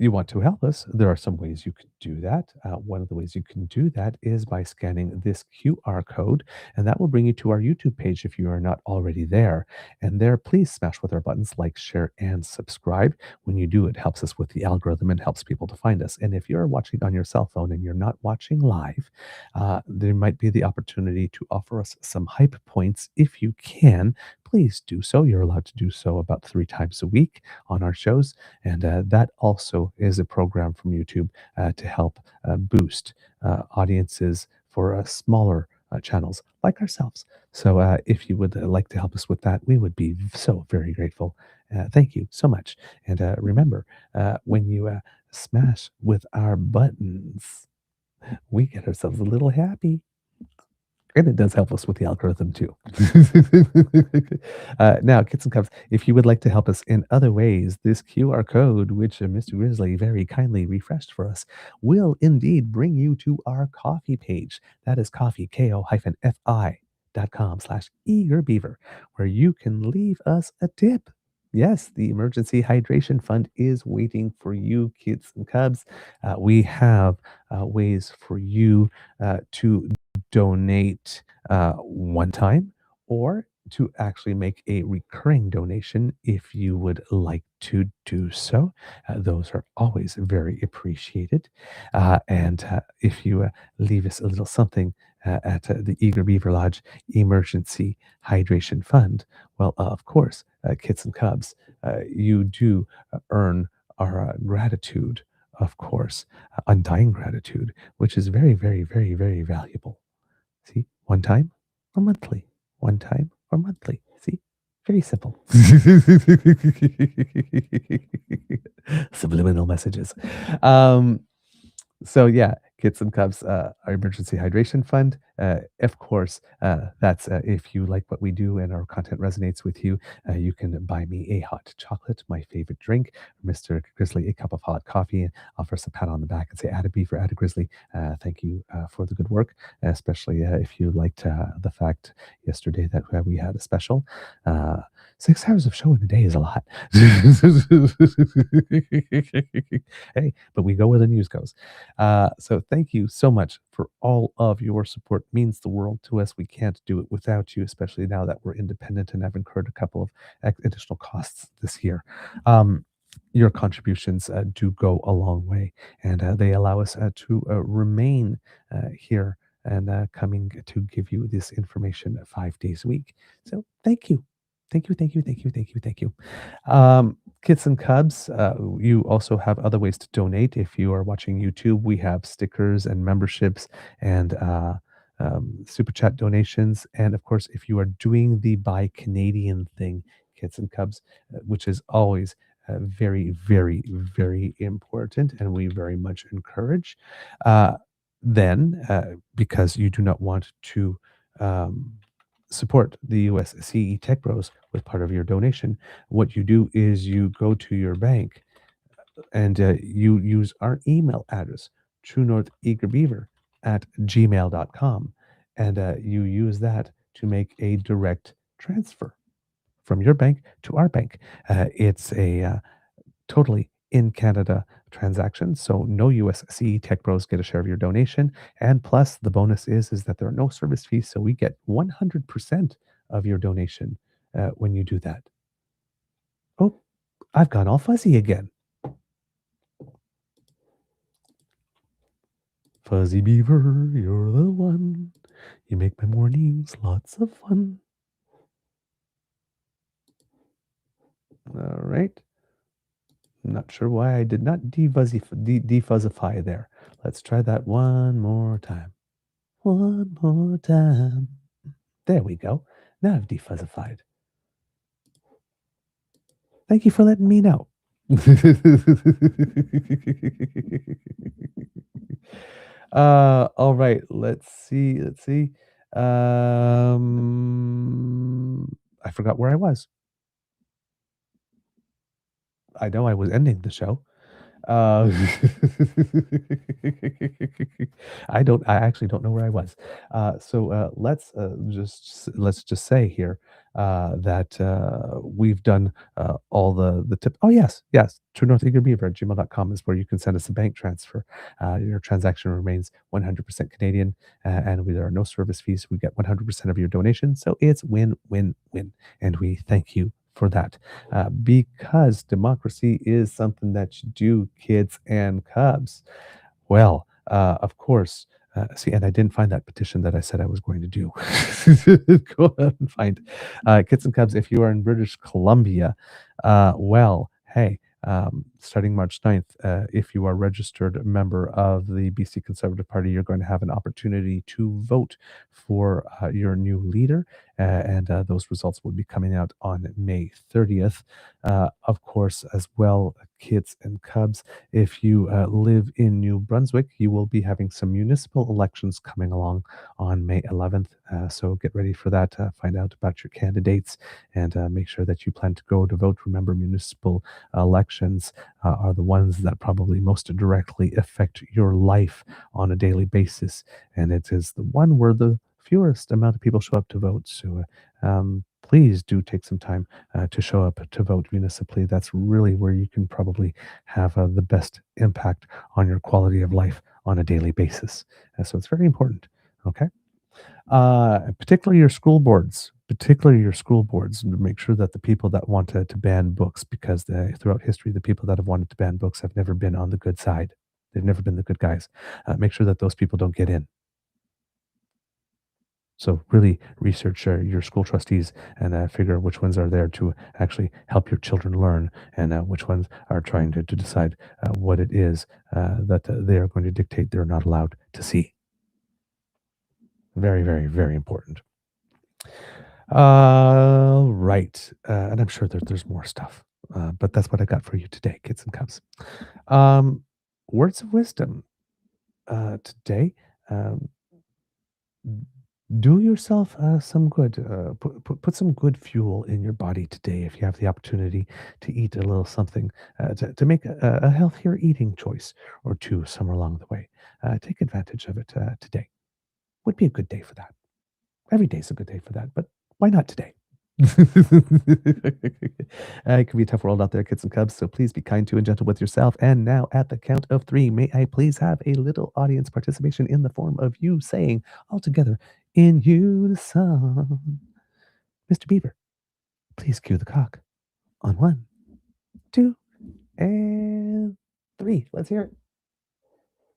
you want to help us, there are some ways you can do that. One of the ways you can do that is by scanning this QR code, and that will bring you to our YouTube page if you are not already there. And there, please smash with our buttons like, share, and subscribe. When you do, it helps us with the algorithm and helps people to find us. And if you're watching on your cell phone and you're not watching live, there might be the opportunity to offer us some hype points. If you can, please do so. You're allowed to do so about 3 times a week on our shows. And that also is a program from YouTube to help boost audiences for smaller channels like ourselves. So if you would like to help us with that, we would be so very grateful. Thank you so much. And remember, when you smash with our buttons, we get ourselves a little happy. And it does help us with the algorithm too. Now, Kits and Cubs, if you would like to help us in other ways, this QR code, which Mr. Grizzly very kindly refreshed for us, will indeed bring you to our coffee page. That is coffee, ko-fi.com/eagerbeaver, where you can leave us a tip. Yes, the Emergency Hydration Fund is waiting for you, Kids and Cubs. We have ways for you to donate one time or to actually make a recurring donation if you would like to do so. Those are always very appreciated. And if you leave us a little something at the Eager Beaver Lodge Emergency Hydration Fund, well, of course, Kits and Cubs, you do earn our gratitude, of course, undying gratitude, which is very, very, very, very valuable. See, one time or monthly, one time or monthly. See, very simple. Subliminal messages. Um, so yeah, Kits and Cubs, our emergency hydration fund. Of course, that's if you like what we do and our content resonates with you, you can buy me a hot chocolate, my favorite drink, Mr. Grizzly, a cup of hot coffee, and offer us a pat on the back and say, "Add a Beaver, add a Grizzly." Thank you for the good work, especially if you liked the fact yesterday that we had a special. 6 hours of show in a day is a lot. Hey, but we go where the news goes. So thank you so much for all of your support. It means the world to us. We can't do it without you, especially now that we're independent and have incurred a couple of additional costs this year. Your contributions do go a long way, and they allow us to remain here and coming to give you this information 5 days a week. So thank you. Thank you, thank you, thank you, thank you, thank you. Kits and Cubs, you also have other ways to donate. If you are watching YouTube, we have stickers and memberships and super chat donations. And of course, if you are doing the Buy Canadian thing, Kits and Cubs, which is always very, very, very important, and we very much encourage, then because you do not want to support the US CE Tech Bros with part of your donation, what you do is you go to your bank and you use our email address, truenortheagerbeaver@gmail.com, and you use that to make a direct transfer from your bank to our bank. It's a totally in Canada transaction. So no US CE Tech Bros get a share of your donation. And plus the bonus is that there are no service fees. So we get 100% of your donation when you do that. Oh, I've gone all fuzzy again. Fuzzy Beaver, you're the one. You make my mornings lots of fun. All right. Not sure why I did not defuzzify there. Let's try that one more time. One more time. There we go. Now I've defuzzified. Thank you for letting me know. All right. Let's see. Let's see. I forgot where I was. I know I was ending the show. Uh, I actually don't know where I was. Let's just say here that we've done all the tip. Oh yes, truenortheagerbeaver at gmail.com is where you can send us a bank transfer. Your transaction remains 100% Canadian, and there are no service fees. We get 100% of your donation, so it's win win win, and we thank you for that because democracy is something that you do, kids and cubs. Well, of course. See, and I didn't find that petition that I said I was going to do. Go ahead and find Kids and Cubs. If you are in British Columbia, well, hey, starting March 9th, if you are registered member of the BC Conservative Party, you're going to have an opportunity to vote for your new leader. And those results will be coming out on May 30th. Of course, as well, Kids and Cubs. If you live in New Brunswick, you will be having some municipal elections coming along on May 11th. So get ready for that. Find out about your candidates and make sure that you plan to go to vote. Remember, municipal elections are the ones that probably most directly affect your life on a daily basis. And it is the one where the fewest amount of people show up to vote. So please do take some time to show up to vote municipally. That's really where you can probably have the best impact on your quality of life on a daily basis. So it's very important. Okay. Particularly your school boards. Particularly your school boards, and make sure that the people that want to ban books, because throughout history, the people that have wanted to ban books have never been on the good side. They've never been the good guys. Make sure that those people don't get in. So really research your school trustees and figure which ones are there to actually help your children learn and which ones are trying to decide what it is that they are going to dictate they're not allowed to see. Very, very, very important. Right. And I'm sure there's more stuff, but that's what I got for you today, kids and cubs. Um, Words of wisdom today. Um, do yourself some good. Put some good fuel in your body today if you have the opportunity to eat a little something to make a healthier eating choice or two somewhere along the way. Take advantage of it today. Would be a good day for that. Every day's a good day for that, but why not today? It can be a tough world out there, kids and cubs, so please be kind to and gentle with yourself. And now, at the count of three, may I please have a little audience participation in the form of you saying all together in unison, Mr. Beaver, please cue the cock on one, two, and three. Let's hear it.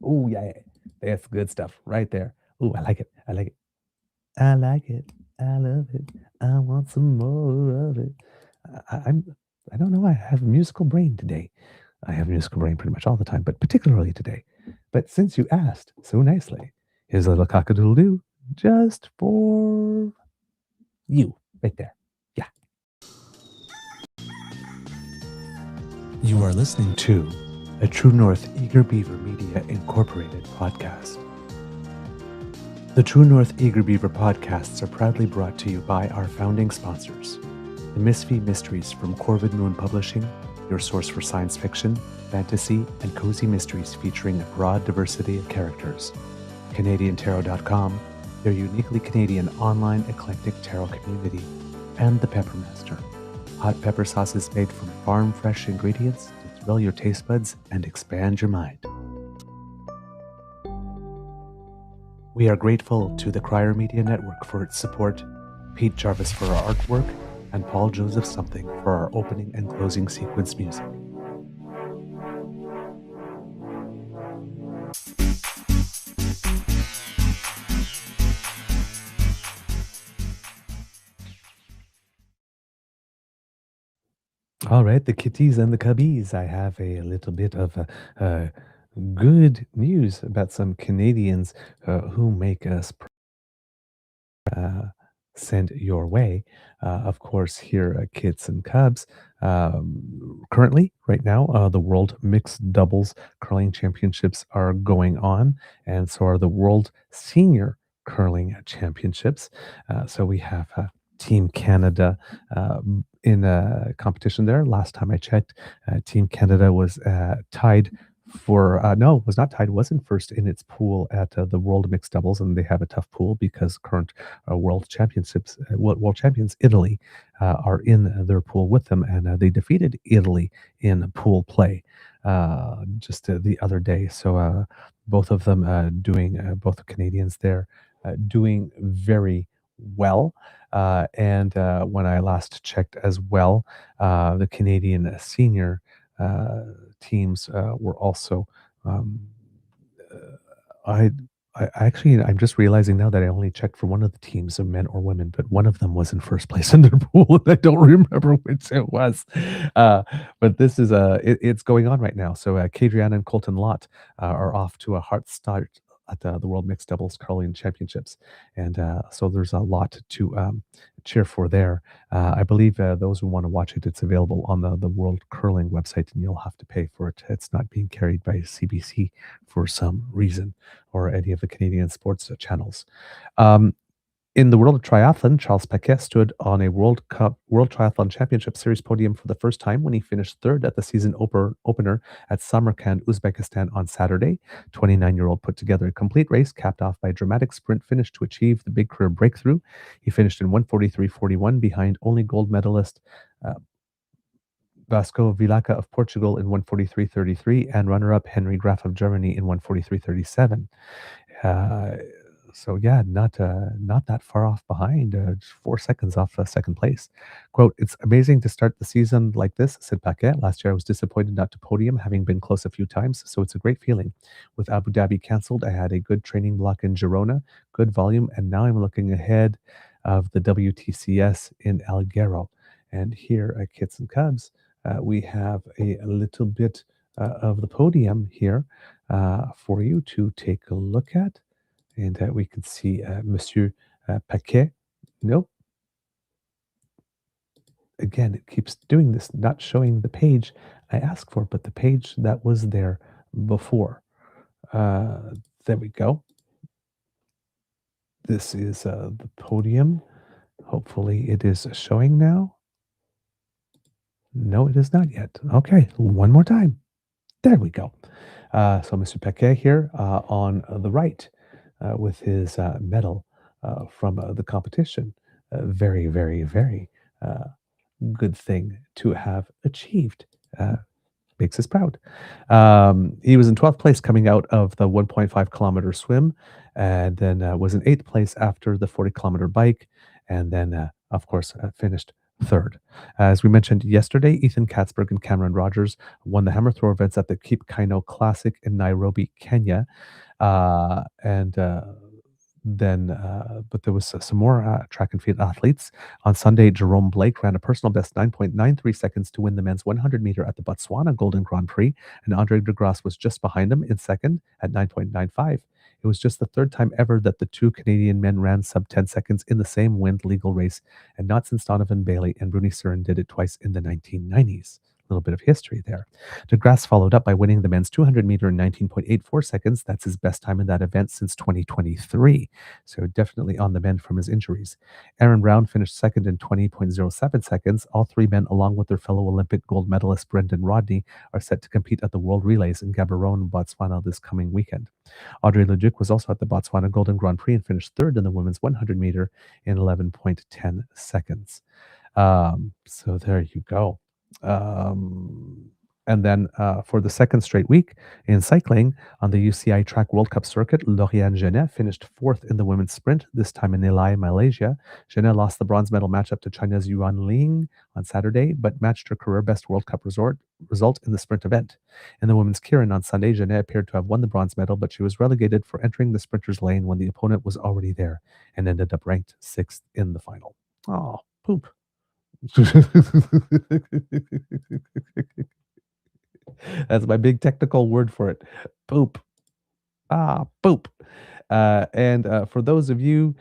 Oh, yeah. That's good stuff right there. Oh, I like it. I like it. I like it. I love it. I want some more of it. I'm. I don't know. I have a musical brain today. I have a musical brain pretty much all the time, but particularly today. But since you asked so nicely, here's a little cock-a-doodle-doo just for you, right there. Yeah. You are listening to a True North Eager Beaver Media Incorporated podcast. The True North Eager Beaver podcasts are proudly brought to you by our founding sponsors, the Misfit Mysteries from Corvid Moon Publishing, your source for science fiction, fantasy, and cozy mysteries featuring a broad diversity of characters, CanadianTarot.com, their uniquely Canadian online eclectic tarot community, and the Peppermaster, hot pepper sauces made from farm-fresh ingredients to thrill your taste buds and expand your mind. We are grateful to the Crier Media Network for its support, Pete Jarvis for our artwork, and Paul Joseph Something for our opening and closing sequence music. All right, the kitties and the cubbies. I have a little bit of good news about some Canadians who make us send your way. Of course, here at Kids and Cubs, currently, right now, the World Mixed Doubles Curling Championships are going on, and so are the World Senior Curling Championships. So we have Team Canada in competition there. Last time I checked, Team Canada was tied for no, was not tied, wasn't first in its pool at the World Mixed Doubles, and they have a tough pool because current world champions Italy are in their pool with them, and they defeated Italy in pool play just the other day. So both of them doing both Canadians there doing very well. And when I last checked as well, the Canadian senior uh, teams were also. Um, I, I actually, I'm just realizing now that I only checked for one of the teams of men or women, but one of them was in first place in their pool, and I don't remember which it was. Uh, but this is it's going on right now. So Kadriana and Colton Lott are off to a hot start at the World Mixed Doubles Curling Championships, and so there's a lot to cheer for there. I believe those who want to watch it, it's available on the World Curling website, and you'll have to pay for it. It's not being carried by CBC for some reason or any of the Canadian sports channels. Um, in the world of triathlon, Charles Paquet stood on a World Triathlon Championship Series podium for the first time when he finished third at the season opener at Samarkand, Uzbekistan on Saturday. 29-year-old put together a complete race, capped off by a dramatic sprint finish to achieve the big career breakthrough. He finished in 1:43.41 behind only gold medalist uh, Vasco Vilaca of Portugal in 1:43.33 and runner-up Henry Graf of Germany in 1:43.37. Uh, so yeah, not that far off behind, just 4 seconds off second place. Quote, "It's amazing to start the season like this," said Paquet. "Last year I was disappointed not to podium, having been close a few times, so it's a great feeling. With Abu Dhabi cancelled, I had a good training block in Girona, good volume, and now I'm looking ahead of the WTCS in Alghero." And here at Kits and Cubs, we have a little bit of the podium here for you to take a look at. And we can see Monsieur Paquet. Nope. Again, it keeps doing this, not showing the page I asked for, but the page that was there before. There we go. This is the podium. Hopefully it is showing now. No, it is not yet. Okay, one more time. There we go. So Mr. Paquet here on the right with his medal from the competition. Very, very, very uh, good thing to have achieved. Makes us proud. He was in 12th place coming out of the 1.5 kilometer swim, and then was in 8th place after the 40 kilometer bike, and then, of course, finished third. As we mentioned yesterday, Ethan Katzberg and Cameron Rogers won the hammer throw events at the Keep Kaino Classic in Nairobi, Kenya. And then, but there was some more track and field athletes. On Sunday, Jerome Blake ran a personal best 9.93 seconds to win the men's 100 meter at the Botswana Golden Grand Prix, and Andre de Grasse was just behind him in second at 9.95. It was just the third time ever that the two Canadian men ran sub 10 seconds in the same wind legal race, and not since Donovan Bailey and Bruni Surin did it twice in the 1990s. A little bit of history there. DeGrasse followed up by winning the men's 200 meter in 19.84 seconds. That's his best time in that event since 2023. So definitely on the mend from his injuries. Aaron Brown finished second in 20.07 seconds. All three men, along with their fellow Olympic gold medalist Brendan Rodney, are set to compete at the World Relays in Gaborone, Botswana this coming weekend. Audrey Leduc was also at the Botswana Golden Grand Prix and finished third in the women's 100 meter in 11.10 seconds. So there you go. And then for the second straight week in cycling on the UCI Track World Cup circuit, Lauriane Genet finished fourth in the women's sprint, this time in Nilai, Malaysia. Genet lost the bronze medal matchup to China's Yuan Ling on Saturday, but matched her career best World Cup result in the sprint event. In the women's Keirin on Sunday, Genet appeared to have won the bronze medal, but she was relegated for entering the sprinter's lane when the opponent was already there and ended up ranked sixth in the final. Oh, poop. That's my big technical word for it. Poop. Poop. And for those of you,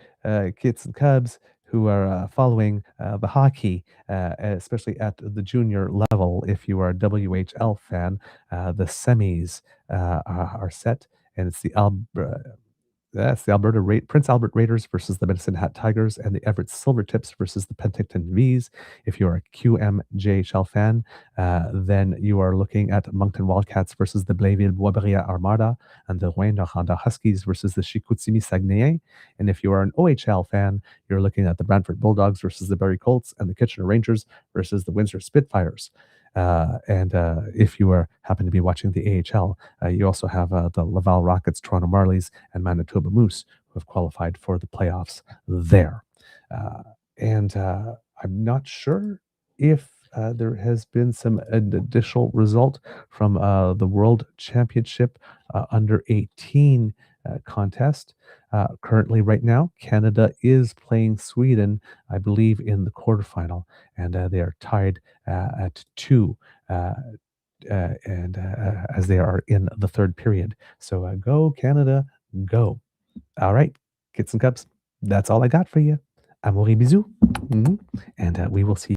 kids and cubs, who are following the hockey, especially at the junior level, if you are a WHL fan, the semis are set, and it's the That's the Prince Albert Raiders versus the Medicine Hat Tigers, and the Everett Silvertips versus the Penticton V's. If you're a QMJ Shell fan, then you are looking at Moncton Wildcats versus the Blainville Boisbriand Armada, and the Rouyn-Noranda Huskies versus the Chicoutimi Saguenay. And if you are an OHL fan, you're looking at the Brantford Bulldogs versus the Barrie Colts, and the Kitchener Rangers versus the Windsor Spitfires. And if you happen to be watching the AHL, you also have the Laval Rockets, Toronto Marlies, and Manitoba Moose who have qualified for the playoffs there. Uh, and I'm not sure if there has been some additional result from the World Championship under 18 contest. Currently, right now, Canada is playing Sweden, I believe, in the quarterfinal, and they are tied at 2. And as they are in the third period. So go, Canada, go. All right, kids and cubs, that's all I got for you. Amour et bisous. And we will see